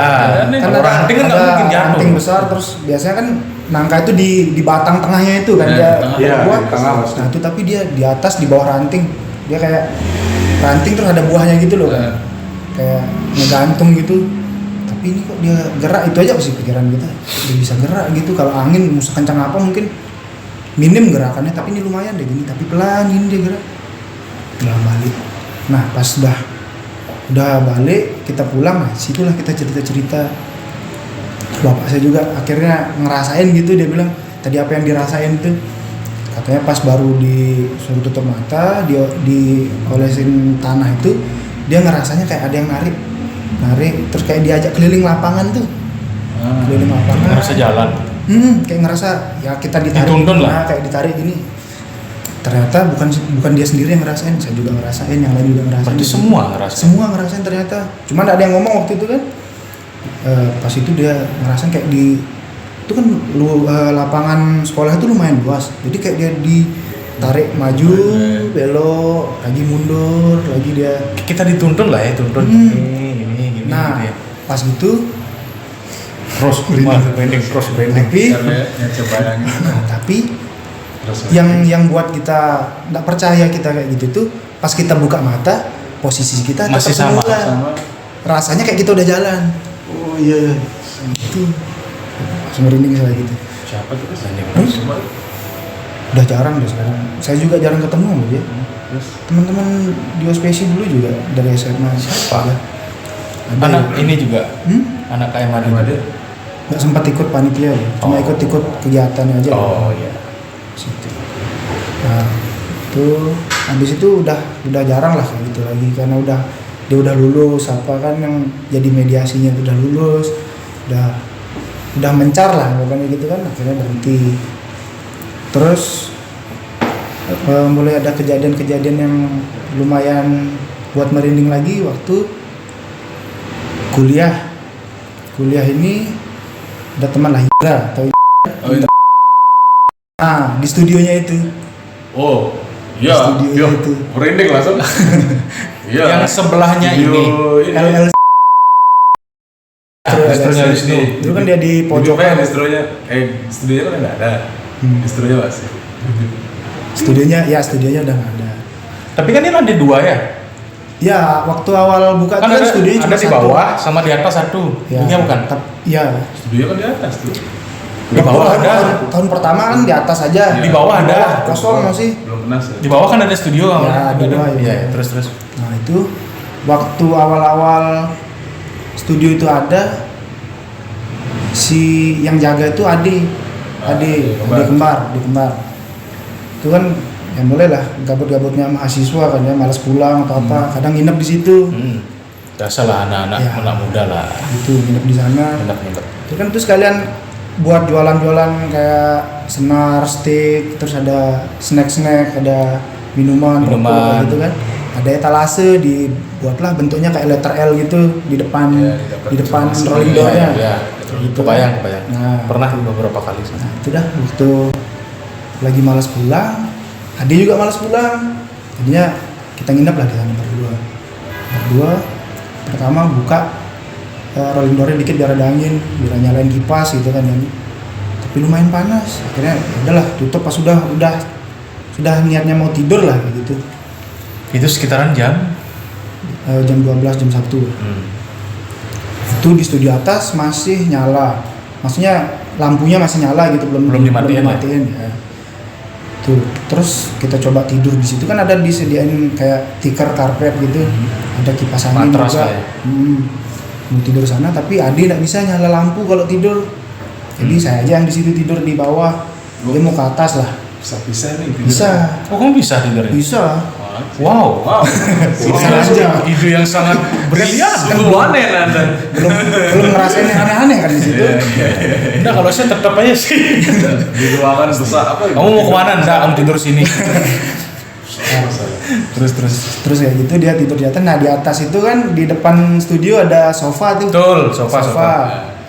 Speaker 2: kan
Speaker 1: Kalau ranting kan nggak mungkin jatuh.
Speaker 2: ranting besar, terus biasanya kan nangka itu di batang tengahnya itu kan,
Speaker 3: Ya,
Speaker 2: dia
Speaker 3: di tengah.
Speaker 4: Iya,
Speaker 2: buah.
Speaker 4: di tengah pasti.
Speaker 2: Nah itu tapi dia di atas, di bawah ranting, dia kayak ranting terus ada buahnya gitu loh kan, kayak ngegantung gitu. Tapi ini kok dia gerak, itu aja sih pikiran kita, dia bisa gerak gitu. Kalau angin mau sekencang apa mungkin minim gerakannya, tapi ini lumayan deh gini, tapi pelan gini dia gerak. Udah balik. Nah pas udah balik kita pulang, nah situlah kita cerita-cerita. Bapak saya juga akhirnya ngerasain gitu, dia bilang tadi apa yang dirasain tuh, katanya pas baru disuruh tutup mata, dia diolesin tanah itu, dia ngerasanya kayak ada yang narik, terus kayak diajak keliling lapangan tuh, keliling lapangan.
Speaker 1: Ngerasa jalan.
Speaker 2: Kayak ngerasa ya kita ditarik,
Speaker 1: Dituntun lah.
Speaker 2: kayak ditarik gini. Ternyata bukan dia sendiri yang ngerasain, saya juga ngerasain, yang lain juga ngerasain.
Speaker 1: Berarti semua ngerasain.
Speaker 2: Semua ngerasain ternyata. Cuma ada yang ngomong waktu itu kan. Pas itu dia ngerasain kayak itu kan lapangan sekolah itu lumayan luas. Jadi kayak dia ditarik maju, belok, lagi mundur, lagi dia.
Speaker 1: Kita dituntun lah ya, tuntun. Gini.
Speaker 2: Nah,
Speaker 1: gitu ya.
Speaker 2: pas gitu
Speaker 1: Cross branding.
Speaker 2: Tapi yang buat kita nggak percaya kita kayak gitu tuh, pas kita buka mata posisi kita
Speaker 1: masih
Speaker 2: tetap
Speaker 1: sama.
Speaker 2: semula. Rasanya kayak kita udah jalan. Oh iya, itu langsung merinding saya gitu.
Speaker 3: Siapa tuh kesannya?
Speaker 2: Udah jarang deh sekarang. Saya juga jarang ketemu sama dia.
Speaker 3: Terus
Speaker 2: Teman-teman di ospesi dulu juga dari SMA.
Speaker 1: Siapa?
Speaker 2: Ada
Speaker 1: Anak ini juga. Anak KM Made.
Speaker 2: Nggak sempat ikut panitia ya, cuma ikut-ikut kegiatan aja.
Speaker 1: Oh iya.
Speaker 2: Situ. Nah, itu habis itu udah jarang lah kayak gitu lagi karena dia udah lulus, apa kan yang jadi mediasinya udah lulus, udah mencar lah pokoknya gitu kan, akhirnya berhenti. Terus mulai ada kejadian-kejadian yang lumayan buat merinding lagi waktu kuliah ini ada teman lah atau di studionya itu.
Speaker 3: Oh, iya,
Speaker 2: Studio itu.
Speaker 3: merinding langsung. Iya.
Speaker 1: Yang sebelahnya ini.
Speaker 2: LL
Speaker 1: Distronya di situ.
Speaker 2: itu kan dia di
Speaker 3: Pojokan
Speaker 2: pojokan.
Speaker 3: studionya kan nggak ada. Distronya masih.
Speaker 2: Studionya udah nggak ada.
Speaker 1: Tapi kan ini lantai 2 ya?
Speaker 2: Ya, waktu awal buka
Speaker 1: Kan
Speaker 2: itu
Speaker 1: ada,
Speaker 2: studionya cuma
Speaker 1: ada di bawah sama di atas satu.
Speaker 2: Ya,
Speaker 1: Ini bukan?
Speaker 2: Iya.
Speaker 3: Studio kan di atas tuh.
Speaker 1: Di bawah
Speaker 2: Tahun-
Speaker 1: ada.
Speaker 2: Tahun pertama kan di atas aja.
Speaker 1: Di bawah ada.
Speaker 2: Kosong masih.
Speaker 3: Belum pernah sih.
Speaker 1: Di bawah kan ada studio.
Speaker 2: Ya, di bawah, ya.
Speaker 1: Iya, terus.
Speaker 2: Nah, itu waktu awal-awal studio itu ada, si yang jaga itu adik kembar. Itu kan ya mulai lah gabut-gabutnya mahasiswa kan ya, malas pulang atau apa, kadang nginep di situ.
Speaker 1: Biasalah anak-anak
Speaker 2: Ya.
Speaker 1: anak muda lah.
Speaker 2: Itu nginep di sana.
Speaker 1: Nginep.
Speaker 2: Itu kan tuh sekalian buat jualan-jualan kayak senar, stick, terus ada snack-snack, ada minuman. Rokok gitu kan. Ada etalase dibuatlah bentuknya kayak letter L gitu di depan
Speaker 3: Ya,
Speaker 2: di depan
Speaker 3: masuk.
Speaker 2: rolling door-nya.
Speaker 1: Ya.
Speaker 2: Gitu.
Speaker 1: Kebayang.
Speaker 2: Nah.
Speaker 1: Pernah beberapa kali.
Speaker 2: Nah, itu dah waktu lagi malas pulang, Ade juga malas pulang. Jadinya kita nginep lah di sana berdua. Pertama buka rolling door-nya dikit biar ada angin, biar nyalain kipas gitu kan. Tapi lumayan panas. Akhirnya udahlah tutup pas sudah niatnya mau tidur lah kayak gitu.
Speaker 1: Itu sekitaran jam?
Speaker 2: Jam 12, jam 1. Itu di studio atas masih nyala. Maksudnya lampunya masih nyala gitu, belum dimatiin ya. Tuh, terus kita coba tidur di situ kan ada disediain kayak tikar karpet gitu. Ada kipas angin
Speaker 1: Matras
Speaker 2: juga.
Speaker 1: lah ya.
Speaker 2: Mau tidur sana tapi Ade nggak bisa nyala lampu kalau tidur. Jadi saya aja yang di situ tidur di bawah. Dia mau ke atas lah.
Speaker 3: Bisa nih.
Speaker 2: Bisa.
Speaker 1: Oh, kamu bisa tidur ya?
Speaker 2: Bisa.
Speaker 1: Wow.
Speaker 2: Bisa aja.
Speaker 1: Ide yang sangat brilian.
Speaker 3: Sungguh aneh Anda.
Speaker 2: Belum ngerasain yang aneh-aneh kan di situ.
Speaker 1: Nah, kalau saya tetap aja sih.
Speaker 3: Di ruangan besar apa?
Speaker 1: Kamu mau kemana? Enggak, kamu tidur sini.
Speaker 2: Terus kayak gitu dia tidur di atas. Nah, di atas itu kan di depan studio ada sofa tuh.
Speaker 1: Betul, sofa.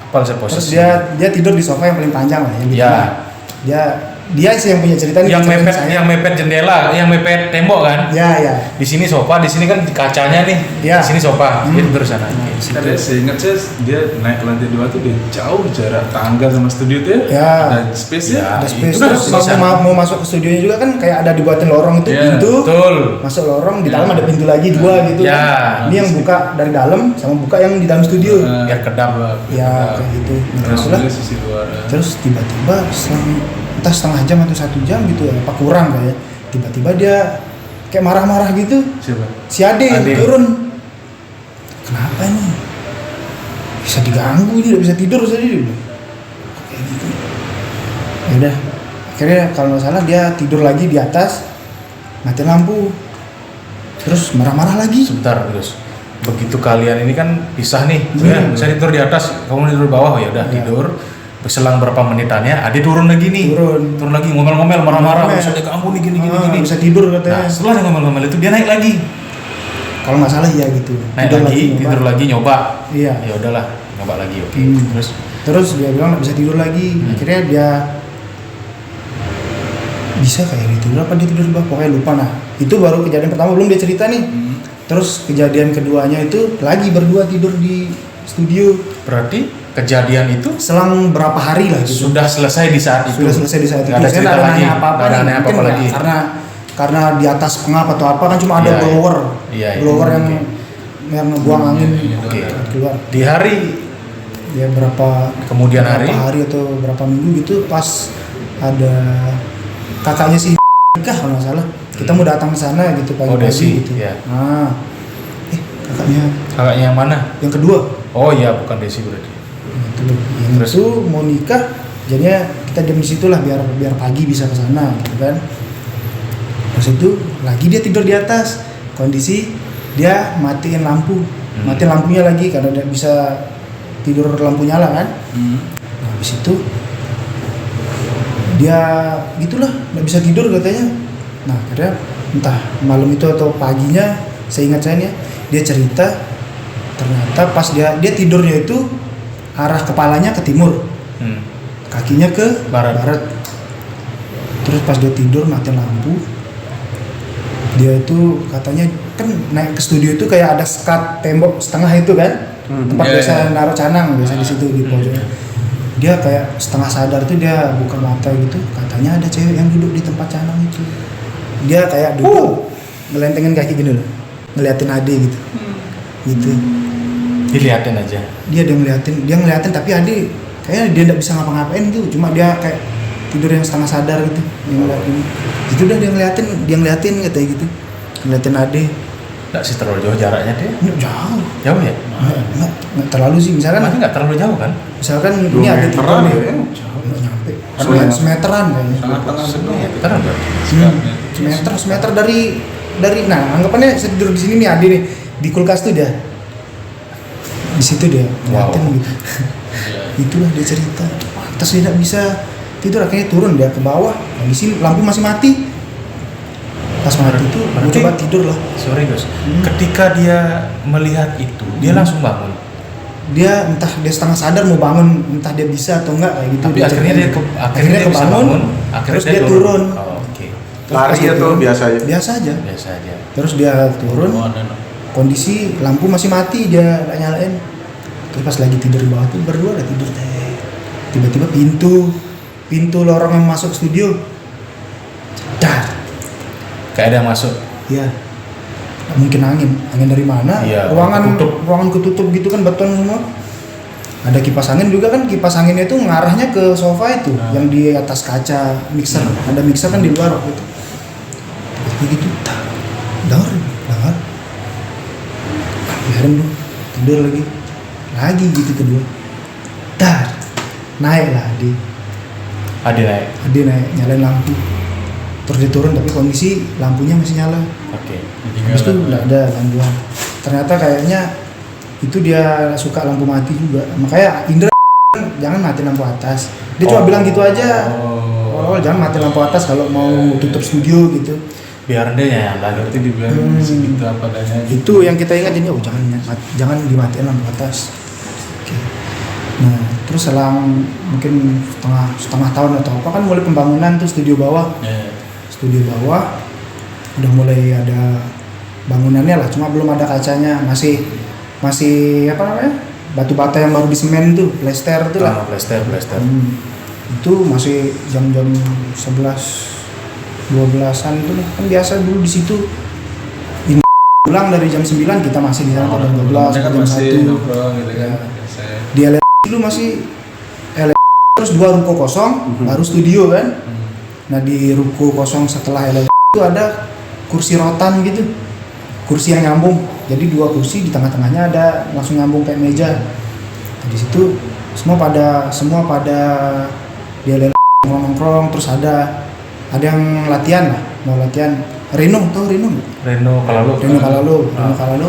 Speaker 1: Apal saya
Speaker 2: Terus
Speaker 1: posisi.
Speaker 2: dia tidur di sofa yang paling panjang lah yang di
Speaker 1: Ya.
Speaker 2: tengah. Dia sih yang punya cerita nih.
Speaker 1: Yang
Speaker 2: ceritain
Speaker 1: mepet,
Speaker 2: saya.
Speaker 1: yang mepet jendela, yang mepet tembok kan?
Speaker 2: Ya.
Speaker 1: Di sini sofa, di sini kan kacanya nih.
Speaker 2: Ya.
Speaker 1: Di sini sofa. Dia tidur sana.
Speaker 3: Ada seingat saya dia naik ke lantai 2 tuh dia jauh jarak tangga sama studio tuh ya.
Speaker 2: Ya.
Speaker 3: Ada space ya.
Speaker 2: Ada space.
Speaker 1: itu
Speaker 2: Terus
Speaker 1: bisa.
Speaker 2: mau masuk ke studionya juga kan kayak ada dibuatin lorong itu,
Speaker 3: Ya,
Speaker 2: pintu.
Speaker 1: Betul.
Speaker 2: Masuk lorong di
Speaker 3: Ya.
Speaker 2: dalam ada pintu lagi dua gitu.
Speaker 1: Ya.
Speaker 2: Kan. Ini yang buka dari dalam sama buka yang di dalam studio.
Speaker 1: Biar kedap.
Speaker 2: Ya kayak gitu.
Speaker 3: Terus
Speaker 2: Terus
Speaker 3: dia sisi luar.
Speaker 2: terus tiba-tiba entah setengah jam atau 1 jam gitu ya, apa kurang kayak tiba-tiba dia kayak marah-marah gitu.
Speaker 3: Siapa?
Speaker 2: Si Ade
Speaker 1: Ade.
Speaker 2: turun. Kenapa nih? Bisa diganggu ini, udah bisa tidur tadi dia bilang. Kayak gitu. Ya udah. Akhirnya kalau nggak salah dia tidur lagi di atas, mati lampu. Terus marah-marah lagi.
Speaker 1: Sebentar, terus. Begitu kalian ini kan pisah nih. Saya tidur di atas, kamu tidur di bawah. Ya udah
Speaker 2: Ya.
Speaker 1: tidur. Selang berapa menitannya, Ade turun lagi nih.
Speaker 2: Turun
Speaker 1: lagi ngomel-ngomel, marah-marah.
Speaker 2: Ngomel.
Speaker 1: Bisa diganggu nih gini.
Speaker 2: Bisa tidur
Speaker 1: Nah,
Speaker 2: katanya.
Speaker 1: setelah dia ngomel-ngomel itu dia naik lagi.
Speaker 2: Kalau nggak salah iya gitu.
Speaker 1: Naik
Speaker 2: Tidur
Speaker 1: lagi,
Speaker 2: nyoba.
Speaker 1: tidur lagi nyoba.
Speaker 2: Iya.
Speaker 1: Ya udahlah, nyoba lagi. Oke. Terus
Speaker 2: Terus dia bilang nggak bisa tidur lagi. Akhirnya dia bisa kayak tidur apa dia tidur di bawah, pokoknya lupa. Nah itu baru kejadian pertama, belum dia cerita nih. Terus kejadian keduanya itu lagi berdua tidur di studio.
Speaker 1: berarti kejadian itu
Speaker 2: Selang berapa hari lah gitu.
Speaker 1: sudah selesai di saat itu.
Speaker 2: Sudah selesai di saat itu.
Speaker 1: Nggak ada
Speaker 2: Saya
Speaker 1: cerita
Speaker 2: nggak
Speaker 1: lagi.
Speaker 2: nanya apa-apa
Speaker 1: Nggak ada
Speaker 2: nih.
Speaker 1: nanya
Speaker 2: Mungkin
Speaker 1: apa-apa
Speaker 2: nggak,
Speaker 1: lagi.
Speaker 2: karena di atas pengap atau apa kan cuma ada
Speaker 1: Iya,
Speaker 2: blower.
Speaker 1: iya.
Speaker 2: Blower yang
Speaker 1: Oke.
Speaker 2: yang ngebuang angin
Speaker 1: Oke.
Speaker 2: keluar.
Speaker 1: Di hari
Speaker 2: Ya berapa
Speaker 1: kemudian
Speaker 2: berapa
Speaker 1: hari
Speaker 2: hari atau berapa minggu gitu pas ada kakaknya si nikah kalau nggak salah, kita mau datang ke sana gitu
Speaker 1: Oh,
Speaker 2: pagi-pagi
Speaker 1: Desi,
Speaker 2: gitu.
Speaker 1: ya.
Speaker 2: Nah, kakaknya
Speaker 1: kakaknya yang mana?
Speaker 2: yang kedua,
Speaker 1: Oh iya, bukan Desi berarti.
Speaker 2: Itu yang itu mau nikah, jadinya kita diam di situ lah biar pagi bisa ke sana gitu kan. Terus itu lagi dia tidur di atas, kondisi dia matiin lampu, matiin lampunya lagi karena dia bisa tidur lampu nyala kan. Nah, habis itu dia gitulah nggak bisa tidur katanya. Nah akhirnya entah malam itu atau paginya, seingat saya nih, dia cerita ternyata pas dia tidurnya itu arah kepalanya ke timur, kakinya ke barat. Terus pas dia tidur matiin lampu, dia itu katanya kan naik ke studio itu kayak ada sekat tembok setengah itu kan, tempat biasa naruh canang biasa di situ di pojoknya. Dia kayak setengah sadar tuh dia buka mata gitu, katanya ada cewek yang duduk di tempat canang itu. Dia kayak duduk ngelentengin kaki gini loh, ngeliatin Ade gitu. Gitu.
Speaker 1: Diliatin aja.
Speaker 2: Dia ngeliatin tapi Ade kayaknya dia enggak bisa ngapa-ngapain tuh, cuma dia kayak tidur yang setengah sadar gitu, yang ngeliatin. Itu udah dia ngeliatin katanya gitu. Ngeliatin Ade.
Speaker 1: Nggak sih terlalu jauh jaraknya dia?
Speaker 2: Jauh.
Speaker 1: Jauh ya?
Speaker 2: Nggak terlalu sih, misalkan
Speaker 1: Masih nggak terlalu jauh kan?
Speaker 2: Misalkan ini ada tidur nih, nggak nyampe, semeteran kayaknya.
Speaker 1: Semeteran berarti.
Speaker 2: Semeter dari, nah anggapannya saya tidur di sini nih Ade nih, di kulkas tuh dia, di situ dia ngeliatin gitu. Itulah dia cerita, pantas dia nggak bisa tidur, akhirnya turun dia ke bawah, di sini lampu masih mati. Pas mati itu gue coba tidur lah.
Speaker 1: Sorry Gus, ketika dia melihat itu, dia langsung bangun.
Speaker 2: Dia entah dia setengah sadar mau bangun, entah dia bisa atau enggak kayak gitu.
Speaker 1: Tapi akhirnya dia kebangun,
Speaker 2: terus dia turun.
Speaker 1: Oh, oke.
Speaker 4: Lari atau biasa aja?
Speaker 2: Biasa aja.
Speaker 1: Biasa aja.
Speaker 2: Terus dia turun, kondisi lampu masih mati, dia nggak nyalain. Terus pas lagi tidur di bawah tuh berdua udah tidur teh. Tiba-tiba pintu lorong yang masuk studio, dar.
Speaker 1: Kayak ada yang masuk.
Speaker 2: Iya. Mungkin angin dari mana?
Speaker 1: Iya,
Speaker 2: ruangan ketutup gitu kan, beton semua. Ada kipas angin juga kan, kipas anginnya itu ngarahnya ke sofa itu, yang di atas kaca mixer. Ada mixer kan di luar gitu. Begitu, dengar. Biarin dulu, tidur lagi gitu kedua. Naik lah Ade naik, nyalain lampu. Terus dia turun tapi kondisi lampunya masih nyala.
Speaker 1: Oke.
Speaker 2: Habis itu nggak ada gangguan. Ternyata kayaknya itu dia suka lampu mati juga. Makanya Indra jangan mati lampu atas. Dia cuma bilang gitu aja. Jangan mati lampu atas kalau mau tutup studio gitu.
Speaker 1: Biar dia nyala.
Speaker 3: Berarti dibilang segitu apa adanya.
Speaker 2: Itu yang kita ingat ini. Jangan dimatiin lampu atas. Oke. Nah terus selang mungkin setengah tahun atau apa kan mulai pembangunan tuh studio bawah. Studio bawah udah mulai ada bangunannya lah, cuma belum ada kacanya, masih apa namanya, batu bata yang baru disemen tuh, plester tuh lah.
Speaker 1: Plester.
Speaker 2: Itu masih jam-jam 11-12an itu lah, kan biasa dulu di situ pulang dari jam 9 kita masih di sana jam 12 jam 1
Speaker 3: gitu kan.
Speaker 2: Di LS dulu masih terus 2 ruko kosong baru studio kan. Nah di ruko kosong setelah LS itu ada kursi rotan gitu, kursi yang nyambung, jadi 2 kursi di tengah-tengahnya ada langsung nyambung kayak meja. Di situ semua pada di LS nongkrong, terus ada yang latihan lah, mau latihan Reno Kalalo,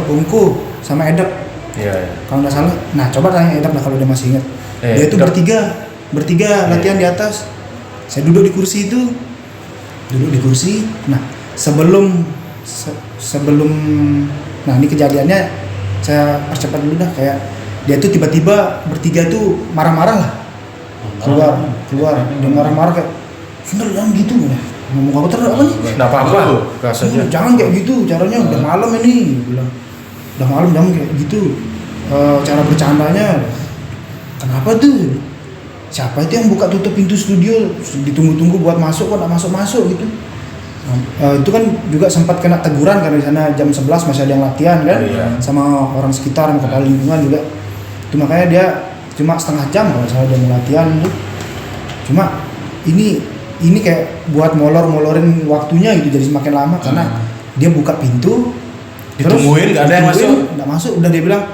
Speaker 2: Ungku sama Edep.
Speaker 1: Iya. Kalau
Speaker 2: nggak salah, nah coba tanya Edep lah kalau dia masih ingat. Dia itu bertiga latihan di atas. Saya duduk di kursi itu, nah sebelum nah ini kejadiannya saya percepat dulu dah, kayak dia tuh tiba-tiba bertiga tuh marah-marah lah, keluar dia marah-marah kayak bener jangan gitu ya, ngomong apa terus apa nih,
Speaker 1: nggak apa-apa
Speaker 2: jangan kayak gitu caranya, udah malam ini bilang, udah malam jangan kayak gitu cara bercandanya. Kenapa tuh? Siapa itu yang buka tutup pintu studio, ditunggu-tunggu buat masuk kok nggak masuk gitu. Itu kan juga sempat kena teguran karena di sana jam 11 masih ada yang latihan kan, sama orang sekitar, sama kepala lingkungan juga. Itu makanya dia cuma setengah jam kalau misalnya dia mau latihan tuh. Cuma ini kayak buat molorin waktunya gitu, jadi semakin lama karena dia buka pintu,
Speaker 1: ditungguin nggak ada yang masuk.
Speaker 2: Nggak masuk, udah dia bilang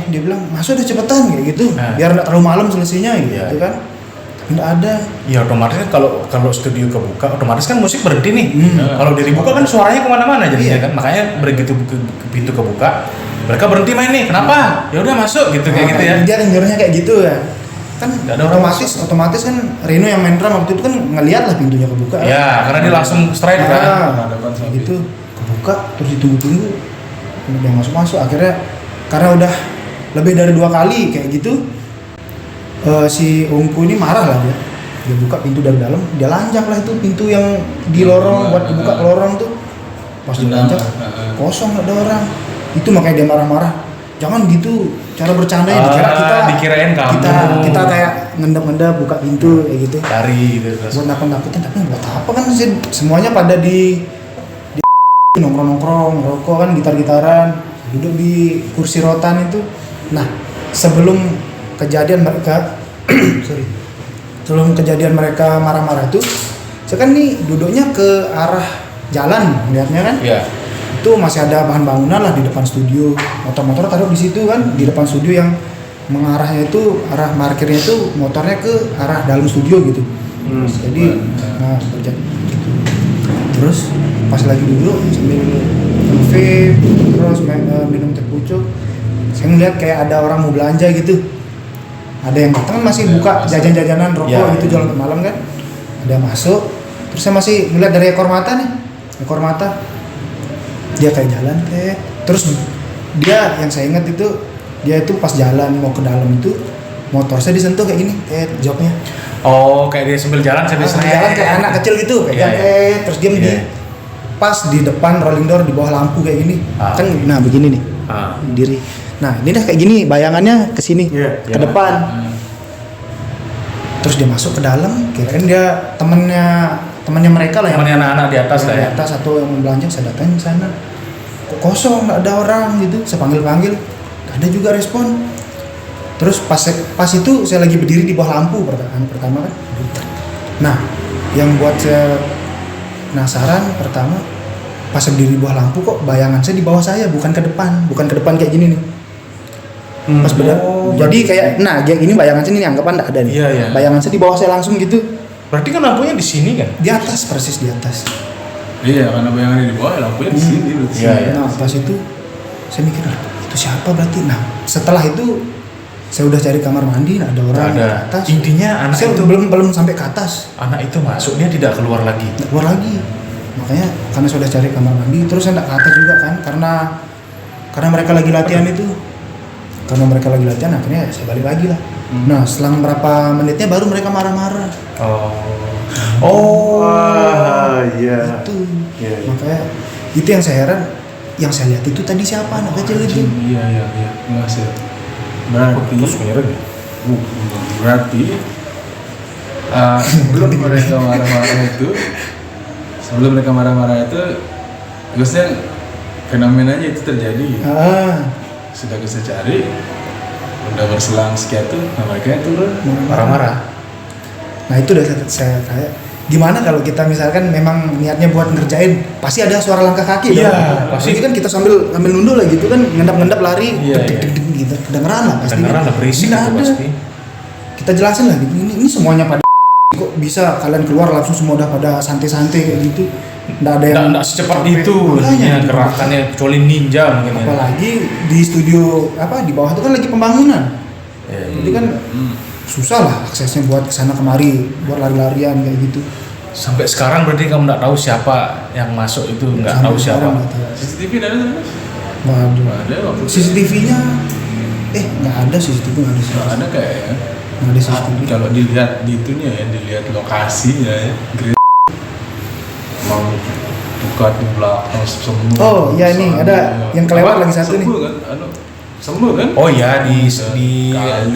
Speaker 2: Dia bilang masuk udah cepetan kayak gitu, biar nggak terlalu malam selesainya gitu kan. Tapi nggak ada.
Speaker 1: Ya otomatis kan kalau studio kebuka, otomatis kan musik berhenti nih. Kalau dari buka kan suaranya kemana-mana jadinya kan, makanya begitu pintu kebuka, mereka berhenti main nih. Kenapa? Ya udah masuk gitu kayak gitu ya.
Speaker 2: Dia nyuruhnya kayak gitu ya. Kan otomatis kan Reno yang main drum waktu itu kan ngeliat lah pintunya kebuka.
Speaker 1: Ya, karena dia langsung straight kan.
Speaker 2: Gitu kebuka terus ditunggu-tunggu, udah masuk akhirnya karena udah lebih dari 2 kali kayak gitu. Si Ungku ini marah lah dia buka pintu dari dalam, dia lanjak lah itu pintu yang di lorong buat dibuka ke lorong tuh, pas dilanjak kosong nggak ada orang. Itu makanya dia marah-marah, jangan gitu cara bercanda ya,
Speaker 1: dikirain kamu
Speaker 2: kita kayak ngendap-ngendap buka pintu kayak gitu
Speaker 1: dari gitu,
Speaker 2: buat nakut-nakutin, tapi buat apa kan semuanya pada di nongkrong-nongkrong, rokok kan, gitar-gitaran, duduk di kursi rotan itu. Nah, sebelum kejadian mereka marah-marah itu, saya kan nih duduknya ke arah jalan melihatnya kan.
Speaker 1: Iya.
Speaker 2: Itu masih ada bahan bangunan lah di depan studio, motor-motor taruh di situ kan, di depan studio yang mengarahnya itu, arah parkirnya itu motornya ke arah dalam studio gitu. Jadi nah gitu. Terus pas lagi duduk sambil vape terus minum teh pucuk, saya ngeliat kayak ada orang mau belanja gitu, ada yang datang masih buka jajan-jajanan rokok gitu jualan malam kan, ada yang masuk. Terus saya masih ngeliat dari ekor mata dia kayak jalan terus dia, yang saya ingat itu dia itu pas jalan mau ke dalam itu motor saya disentuh kayak gini joknya.
Speaker 1: Oh, kayak dia sambil jalan
Speaker 2: kayak anak kecil gitu kayak terus diam di pas di depan rolling door di bawah lampu kayak gini kan. Nah begini nih diri, nah ini dah kayak gini bayangannya ke sini ke depan. Terus dia masuk ke dalam, kirain dia temannya mereka lah, yang
Speaker 1: temannya anak-anak di atas lah ya.
Speaker 2: Di atas atau yang belanja. Saya datang ke sana, kok kosong, nggak ada orang gitu. Saya panggil, nggak ada juga respon. Terus pas itu saya lagi berdiri di bawah lampu pertama kan. Nah, yang buat saya penasaran pertama, pas saya berdiri di bawah lampu kok bayangan saya di bawah saya, bukan ke depan kayak gini nih. Pas jadi kayak ini bayangan saya ini anggapan nggak ada nih. Bayangan saya di bawah saya langsung gitu.
Speaker 1: Berarti kan lampunya di sini kan?
Speaker 2: Di atas, persis di atas.
Speaker 3: Iya, karena bayangannya di bawah, lampunya di sini.
Speaker 2: Nah, pas itu saya mikir, itu siapa berarti? Nah, setelah itu saya udah cari kamar mandi, ada orang di atas.
Speaker 1: Intinya anak
Speaker 2: saya
Speaker 1: itu
Speaker 2: belum sampai ke atas.
Speaker 1: Anak itu masuk, dia tidak keluar lagi.
Speaker 2: Makanya karena saya udah cari kamar mandi, terus saya nggak ke atas juga kan, karena mereka lagi latihan itu. Karena mereka lagi latihan, akhirnya saya balik lagi lah. Nah, selang berapa menitnya baru mereka marah-marah.
Speaker 4: Iya.
Speaker 2: Itu. Makanya itu yang saya heran, yang saya lihat itu tadi siapa anak kecil itu?
Speaker 3: Iya. Enggak sih. Berarti sebelum mereka marah-marah itu biasanya fenomenanya itu terjadi. Sudah kita cari, udah berselang sekian tuh, mereka turun
Speaker 1: marah-marah.
Speaker 2: Nah itu udah saya kayak gimana kalau kita misalkan memang niatnya buat ngerjain, pasti ada suara langkah kaki.
Speaker 1: Iya, pasti
Speaker 2: kan kita sambil nundul lah gitu kan, ngendap-ngendap lari, deg-deg gitu, kedengeran lah pasti.
Speaker 1: Kedengeran lah, berisik itu pasti.
Speaker 2: Kita jelasin lah gitu, ini semuanya pada kok bisa kalian keluar langsung semua udah pada santai-santai kayak gitu. Nggak ada yang
Speaker 1: secepat itu gerakannya, kecuali ninja mungkin.
Speaker 2: Apalagi di studio di bawah itu kan lagi pembangunan. Jadi kan susah lah aksesnya buat kesana kemari, buat lari-larian kayak gitu.
Speaker 1: Sampai sekarang berarti kamu nggak tahu siapa yang masuk itu, nggak tahu siapa.
Speaker 3: CCTV ada?
Speaker 2: Nggak ada. CCTV-nya nggak ada, CCTV nggak ada.
Speaker 3: Nggak ada kayaknya.
Speaker 2: Nggak ada CCTV.
Speaker 3: Kalau dilihat di itunya ya, dilihat lokasinya ya. Mau buka di belakang semua.
Speaker 2: Oh iya ini ada yang kelewat lagi satu nih.
Speaker 3: Semua kan?
Speaker 1: Oh iya di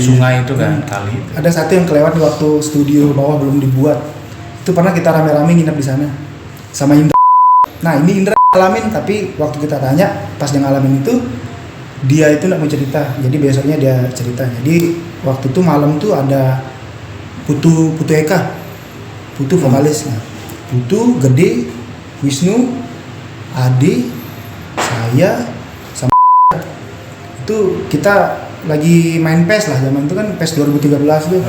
Speaker 1: sungai itu kan kali.
Speaker 2: Ada satu yang kelewat waktu studio bawah belum dibuat. Itu pernah kita rame-rame nginep di sana sama Indra. Nah ini Indra ngalamin, tapi waktu kita tanya pas dia ngalamin itu dia itu nggak mau cerita. Jadi besoknya dia cerita. Jadi waktu itu malam tuh ada Putu Eka, Putu vokalis. Nah, Putu, Gede, Wisnu, Ade, saya, sama itu itu kita lagi main PES lah, zaman itu kan PES 2013 tuh.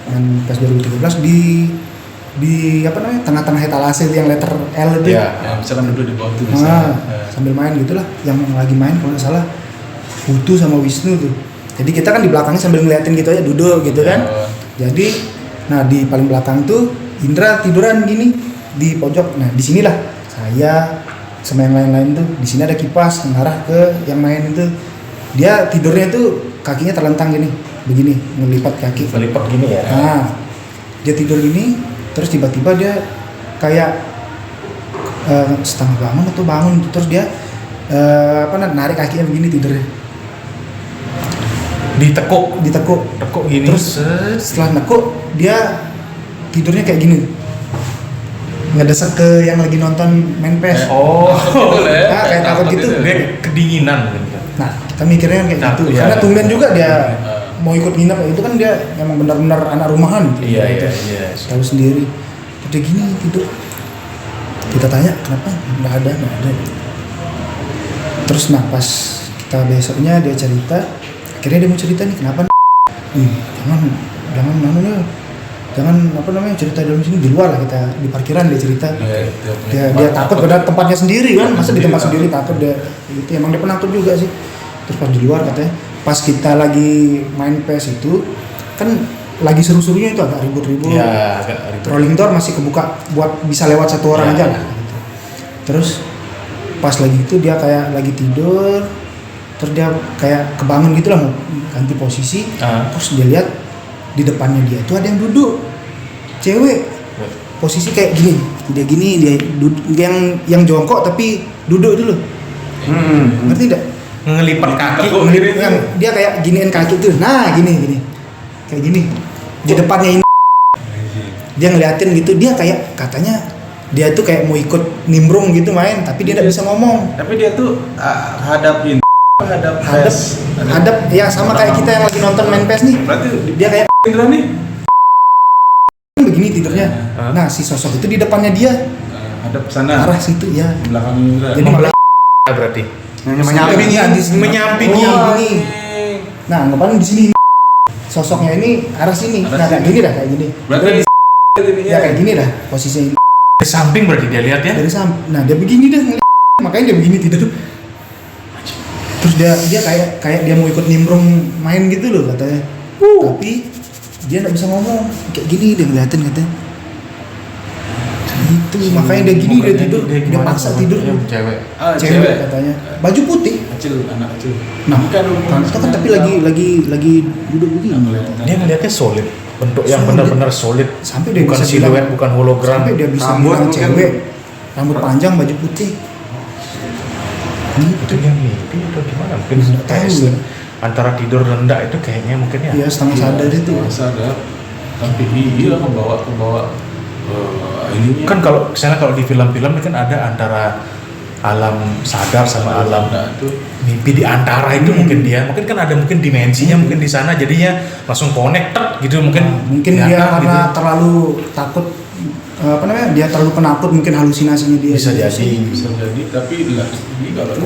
Speaker 2: Main PES 2013 di apa namanya, tengah-tengah etalase itu yang letter L itu.
Speaker 3: Ya, misalkan duduk di bawah itu
Speaker 2: sambil main gitulah. Yang lagi main kalau nggak salah Putu sama Wisnu tuh. Jadi kita kan di belakangnya sambil ngeliatin gitu aja, duduk gitu kan. Jadi nah di paling belakang tuh Indra tiduran gini di pojok. Nah di sinilah saya sama yang lain-lain tuh. Di sini ada kipas mengarah ke yang main itu. Dia tidurnya tuh kakinya terlentang gini, begini, ngelipat kaki.
Speaker 1: Melipat gini ya.
Speaker 2: Nah dia tidur gini, terus tiba-tiba dia kayak setengah bangun atau bangun, terus dia narik kakinya begini tidurnya. Ditekuk
Speaker 1: gini.
Speaker 2: Terus setelah nekuk dia tidurnya kayak gini, ngedesek ke yang lagi nonton main PES. Kayak takut gitu.
Speaker 1: Dia kedinginan gitu.
Speaker 2: Nah kita mikirnya kan kayak gitu, karena tumben juga dia mau ikut nginep. Itu kan dia emang benar-benar anak rumahan gitu.
Speaker 1: Iya.
Speaker 2: Tahu sendiri udah gini tidur. Kita tanya kenapa, nggak ada. Terus nah pas kita besoknya dia cerita, akhirnya dia mau cerita nih kenapa jangan apa namanya cerita dalam sini, di luar lah, kita di parkiran dia cerita. Dia takut pada tempatnya sendiri kan, masa di tempat sendiri takut dia gitu. Emang dia penakut juga sih. Terus pas di luar katanya pas kita lagi main PES itu kan lagi seru-serunya itu agak ribut-ribut.
Speaker 1: Agak ribut.
Speaker 2: Rolling door masih kebuka buat bisa lewat satu orang aja lah. Terus pas lagi itu dia kayak lagi tidur, terus dia kayak kebangun gitu lah, mau ganti posisi. Terus dia lihat di depannya dia itu ada yang duduk, cewek, posisi kayak gini, dia duduk, yang jongkok tapi duduk dulu. Ngerti tidak?
Speaker 1: Ngelipat kaki.
Speaker 2: Yang dia kayak giniin kaki tuh, nah gini, kayak gini di depannya ini. Dia ngeliatin gitu, dia kayak katanya dia tuh kayak mau ikut nimbrung gitu main, tapi dia tidak bisa ngomong.
Speaker 3: Tapi dia tuh hadap
Speaker 2: ya sama kayak kita yang lagi nonton main PES nih.
Speaker 3: Berarti
Speaker 2: dia kayak
Speaker 3: Indra nih
Speaker 2: begini tidurnya. Nah si sosok itu di depannya dia,
Speaker 3: hadap sana,
Speaker 2: arah situ ya,
Speaker 3: belakang Indra.
Speaker 2: jadi
Speaker 1: berarti
Speaker 2: menyamping gini. Nah anggapan di sini sosoknya ini arah sini. Nah kayak gini dah, kayak gini.
Speaker 3: Berarti
Speaker 2: ya kayak gini dah posisinya.
Speaker 1: Dari samping berarti dia lihat ya.
Speaker 2: Dari samping. Nah dia begini dah, makanya dia begini tidur. Terus dia kayak dia mau ikut nimbrung main gitu loh katanya. Tapi dia nggak bisa ngomong, kayak gini dia ngeliatin katanya. Itu makanya dia gini, dia tidur, dia paksa tidur. Cewek katanya, baju putih,
Speaker 3: anak kecil.
Speaker 2: Nah kan tapi lagi duduk begini.
Speaker 1: Dia ngeliatnya solid, bentuk yang benar-benar solid.
Speaker 2: Sampai dia
Speaker 1: bukan
Speaker 2: bisa
Speaker 1: siluet,
Speaker 2: bilang,
Speaker 1: bukan hologram.
Speaker 2: Sampai dia bisa bilang cewek, rambut panjang, baju putih.
Speaker 1: Itu yang mimpi atau gimana? Mungkin
Speaker 2: tahu ya.
Speaker 1: Antara tidur rendah itu kayaknya mungkin ya.
Speaker 2: Iya setengah sadar itu.
Speaker 3: Sadar. Tapi iya kebawa ininya.
Speaker 1: Kan kalau misalnya kalau di film-film kan ada antara alam sadar sama alam mimpi di antara itu mungkin kan ada mungkin dimensinya mungkin di sana jadinya langsung connected gitu mungkin.
Speaker 2: Mungkin dia karena gitu. Terlalu takut dia terlalu penakut, mungkin halusinasinya dia
Speaker 1: bisa jadi
Speaker 3: tapi ini kalau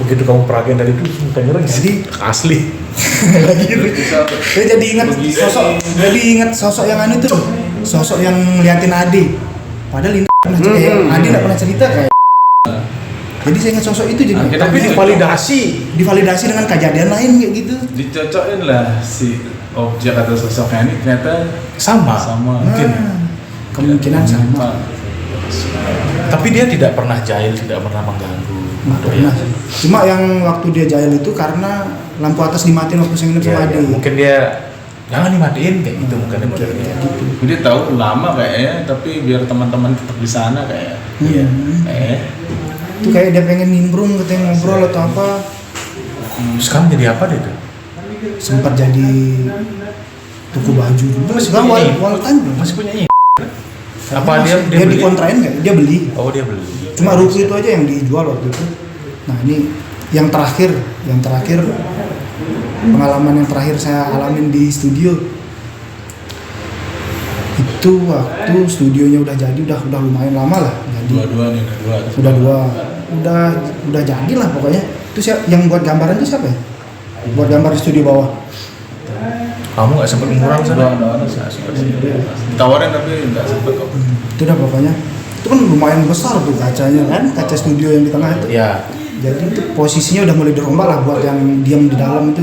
Speaker 1: begitu kamu perhatian dari itu dengerin jadi asli
Speaker 2: lagi gitu. Saya jadi ingat sosok yang anu tuh, sosok yang ngeliatin Ade, padahal ini pernah cerita, Ade nggak pernah cerita kayak. Jadi saya ingat sosok itu jadi
Speaker 1: tapi divalidasi dengan kejadian lain kayak gitu.
Speaker 3: Dicocokin lah si objek atau sosoknya ini ternyata sama mungkin.
Speaker 2: Kemungkinan sama.
Speaker 1: Tapi dia tidak pernah jahil, tidak pernah mengganggu.
Speaker 2: Pernah. Cuma yang waktu dia jahil itu karena lampu atas dimatiin waktu saya nginep sama Ade.
Speaker 1: Mungkin dia jangan dimatiin kayak gitu mungkin modelnya.
Speaker 3: Gitu. Dia tahu lama kayaknya, tapi biar teman-teman tetap di sana kayak. Iya.
Speaker 2: Itu kayak dia pengen nimbrung, katanya ngobrol atau apa.
Speaker 1: Sekarang jadi apa dia tuh?
Speaker 2: Sempat jadi toko baju dulu. Sekarang
Speaker 1: masih punya ini. Apa dia
Speaker 2: dikontrain nggak? Dia beli.
Speaker 1: Oh dia beli.
Speaker 2: Cuma ruko itu aja yang dijual waktu itu. Nah ini yang terakhir pengalaman yang terakhir saya alamin di studio. Itu waktu studionya udah jadi, udah lumayan lama lah. Jadi udah jadi lah pokoknya. Itu yang buat gambaran itu siapa ya? buat gambar di studio bawah.
Speaker 1: Kamu nggak sempet ngurang sana?
Speaker 3: Nggak sempet sih. Ditawarin tapi nggak sempet kok.
Speaker 2: Itu dah pokoknya. Itu kan lumayan besar tuh kacanya kan, kaca studio yang di tengah itu.
Speaker 1: Ya.
Speaker 2: Jadi itu posisinya udah mulai dirombak lah buat yang diam di dalam itu.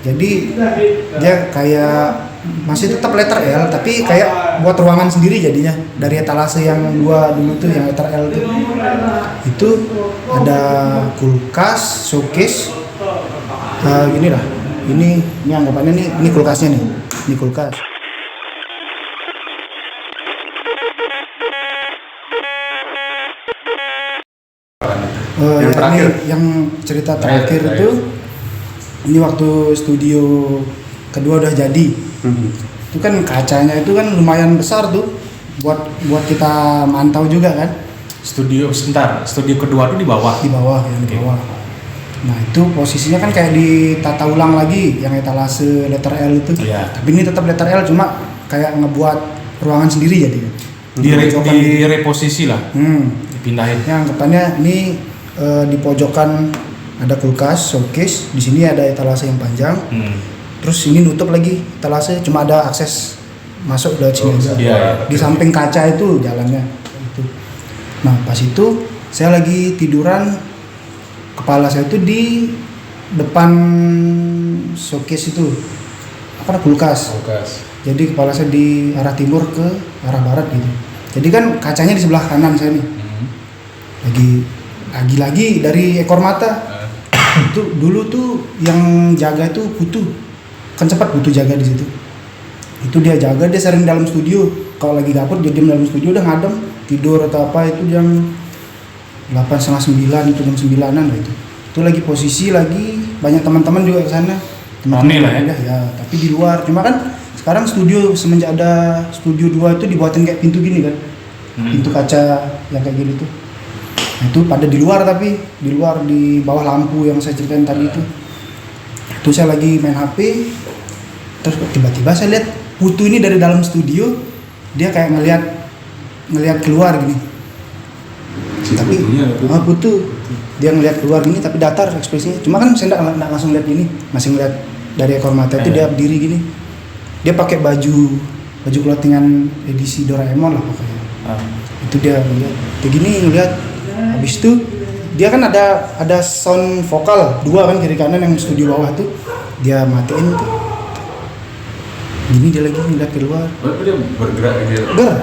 Speaker 2: Jadi dia kayak masih tetap letter L tapi kayak buat ruangan sendiri jadinya dari etalase yang dua dulu tuh yang letter L itu ada kulkas, showcase, gini lah. Ini anggapannya ini kulkasnya nih, ini kulkas.
Speaker 3: Yang terakhir?
Speaker 2: Yang cerita terakhir itu ini waktu studio kedua udah jadi. Itu kan kacanya itu kan lumayan besar tuh buat kita mantau juga kan.
Speaker 1: Studio kedua tuh di bawah.
Speaker 2: Di bawah yang di bawah. Nah itu posisinya kan kayak ditata ulang lagi yang etalase letter L itu.
Speaker 1: Iya.
Speaker 2: Tapi ini tetap letter L cuma kayak ngebuat ruangan sendiri jadi.
Speaker 1: Di reposisi lah. Dipindahin.
Speaker 2: Yang anggapannya ini di pojokan ada kulkas, showcase, di sini ada etalase yang panjang. Terus ini nutup lagi etalase, cuma ada akses masuk lewat sini aja.
Speaker 1: Iya.
Speaker 2: Di samping kaca itu jalannya. Itu. Nah pas itu saya lagi tiduran, kepala saya itu di depan showcase itu, apa kulkas. Jadi kepala saya di arah timur ke arah barat gitu. Jadi kan kacanya di sebelah kanan saya nih. Lagi dari ekor mata. Itu dulu tuh yang jaga itu Putu. Kan cepat Putu jaga di situ. Itu dia jaga, dia sering dalam studio. Kalau lagi dapur dia diam dalam studio udah ngadem, tidur atau apa itu jam 8:30, 9 itu jam 9-an lah itu. Itu lagi posisi lagi banyak teman-teman juga ke sana.
Speaker 1: Rame lah ya.
Speaker 2: Ya, tapi di luar. Cuma kan sekarang studio semenjak ada studio 2 itu dibuatin kayak pintu gini kan. Pintu kaca yang kayak gini tuh. Nah, itu pada di luar tapi di luar di bawah lampu yang saya ceritain tadi itu. Itu saya lagi main HP. Terus tiba-tiba saya lihat Putu ini dari dalam studio dia kayak ngelihat keluar gini. Tapi Putu dia ngelihat keluar gini tapi datar ekspresinya. Cuma kan saya enggak langsung lihat gini, masih ngelihat dari ekor mata itu dia berdiri gini. Dia pakai baju clothingan edisi Doraemon lah pokoknya. Itu dia ngelihat. Kayak gini ngelihat. Habis itu dia kan ada sound vokal 2 kan kiri kanan yang studio bawah tuh. Dia matiin tuh. Gini dia lagi ngeliat keluar.
Speaker 3: Dia bergerak dia.
Speaker 2: Gerak.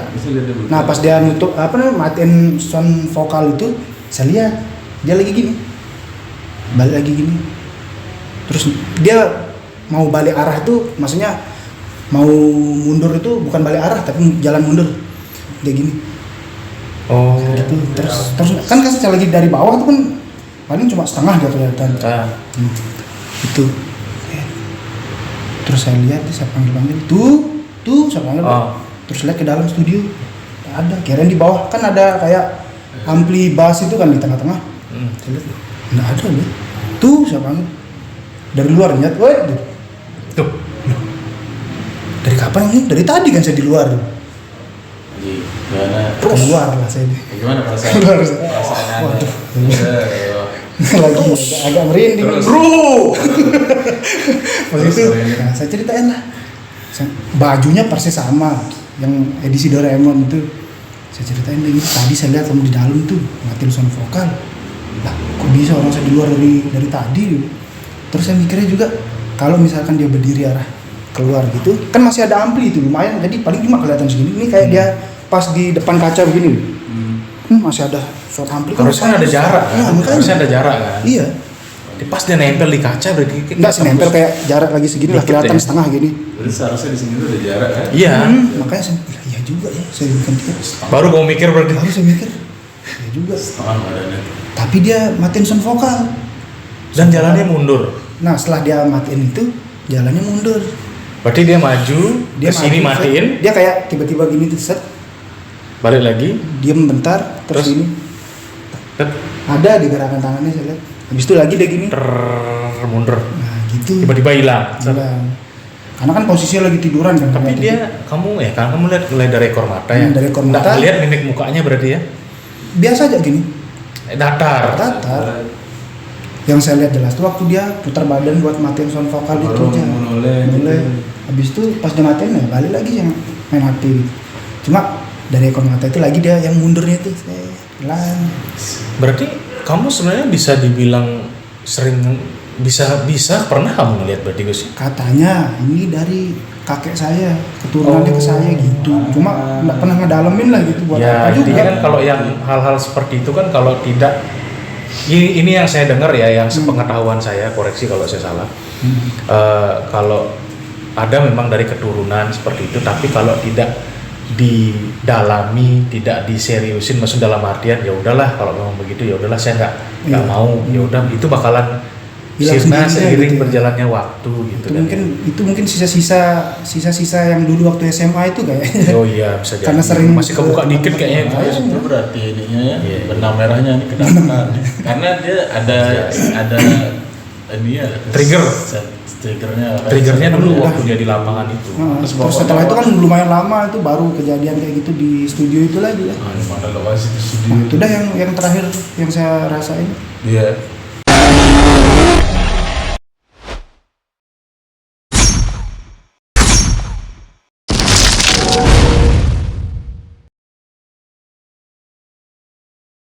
Speaker 2: Nah pas dia nutup matiin sound vokal itu, saya lihat dia lagi gini, balik lagi gini. Terus dia mau balik arah tuh, maksudnya mau mundur itu bukan balik arah tapi jalan mundur. Dia gini. Oh. Gitu. Terus kan saya lagi dari bawah tuh kan paling cuma setengah dia kelihatan. Itu. Terus saya lihat saya panggil tuh saya panggil. Terus lihat ke dalam studio ada, kirain di bawah kan ada kayak ampli bass itu kan di tengah-tengah. Saya lihat nggak ada loh. Tuh saya panggil dari luar lihat, woi tuh. Dari kapan ini? Dari tadi kan saya di luar. Keluar lah saya.
Speaker 3: Gimana perasaan?
Speaker 2: Waduh. Lagi agak merinding bro. Pas itu nah, saya ceritain lah bajunya persis sama yang edisi Doraemon itu. Saya ceritain lagi tadi saya lihat kamu di dalam tuh matiin sound vokal lah, kok bisa orang saya di luar dari tadi. Terus saya mikirnya juga kalau misalkan dia berdiri arah keluar gitu kan masih ada ampli itu lumayan, jadi paling cuma kelihatan segini. Ini kayak dia pas di depan kaca begini masih ada sound ampli.
Speaker 1: Harusnya ada jarak kan? Harusnya ada jarak kan?
Speaker 2: Iya.
Speaker 1: Pas dia nempel di kaca berarti
Speaker 2: enggak sih nempel kayak jarak lagi segini lah, kelihatan setengah gini.
Speaker 3: Berarti seharusnya di sini tuh ada jarak kan?
Speaker 1: Iya.
Speaker 2: Makanya saya iya juga ya, saya bikin tiket.
Speaker 1: Baru mau mikir berarti.
Speaker 2: Baru saya mikir. Iya juga.
Speaker 3: Setengah badannya.
Speaker 2: Tapi dia matiin sound vokal.
Speaker 1: Dan jalannya mundur.
Speaker 2: Nah, setelah dia matiin itu, jalannya mundur.
Speaker 1: Berarti dia maju, dia kesini matiin.
Speaker 2: Dia kayak tiba-tiba gini tuh set.
Speaker 1: Balik lagi.
Speaker 2: Diam bentar, terus ini. Ada di gerakan tangannya saya lihat. Habis itu lagi dia gini.
Speaker 1: Mundur.
Speaker 2: Nah, gitu.
Speaker 1: Tiba-tiba hilang.
Speaker 2: Karena kan posisinya lagi tiduran kan.
Speaker 1: Tapi dia, kamu lihat dari ekor mata ya.
Speaker 2: Dari ekor mata.
Speaker 1: Nggak lihat mimik mukanya berarti ya?
Speaker 2: Biasa aja gini.
Speaker 1: Datar.
Speaker 2: yang saya lihat jelas tuh waktu dia putar badan buat matiin sound vokal itu
Speaker 3: baru
Speaker 2: aja
Speaker 3: mulai
Speaker 2: mulai habis itu pas dia matiin ya balik lagi yang main HP gitu. Cuma dari ekor mata itu lagi dia yang mundurnya itu pelan.
Speaker 1: Berarti kamu sebenarnya bisa dibilang sering bisa pernah kamu ngelihat berarti Gus?
Speaker 2: Katanya ini dari kakek saya keturunannya ke saya gitu. Cuma nggak pernah ngedalemin lah gitu buat
Speaker 1: Ya
Speaker 2: apa juga.
Speaker 1: intinya kan kalau yang hal-hal seperti itu kan kalau tidak ini yang saya dengar ya, yang sepengetahuan saya, koreksi kalau saya salah. Kalau ada memang dari keturunan seperti itu, tapi kalau tidak didalami, tidak diseriusin, maksud dalam artian ya udahlah kalau memang begitu ya udahlah saya nggak mau, ya udah itu bakalan
Speaker 2: Hilang
Speaker 1: sirna
Speaker 2: sendirinya
Speaker 1: seiring
Speaker 2: gitu ya.
Speaker 1: berjalannya waktu gitu
Speaker 2: itu
Speaker 1: kan.
Speaker 2: mungkin sisa-sisa yang dulu waktu SMA itu kayaknya.
Speaker 1: Oh iya bisa jadi.
Speaker 2: Karena sering
Speaker 1: masih kebuka dikit kayaknya itu.
Speaker 3: Nah, itu berarti ininya ya,
Speaker 1: Iya.
Speaker 3: benang merahnya ini kenapa? Karena dia ada ini ya
Speaker 1: Trigger.
Speaker 3: triggernya
Speaker 1: Triggernya dulu waktu dia di lapangan itu.
Speaker 2: Terus setelah itu kan lumayan lama itu baru kejadian kayak gitu di studio itu lagi ya.
Speaker 3: mana lokasi di studio
Speaker 2: Nah, itu dah yang terakhir yang saya rasain.
Speaker 3: dia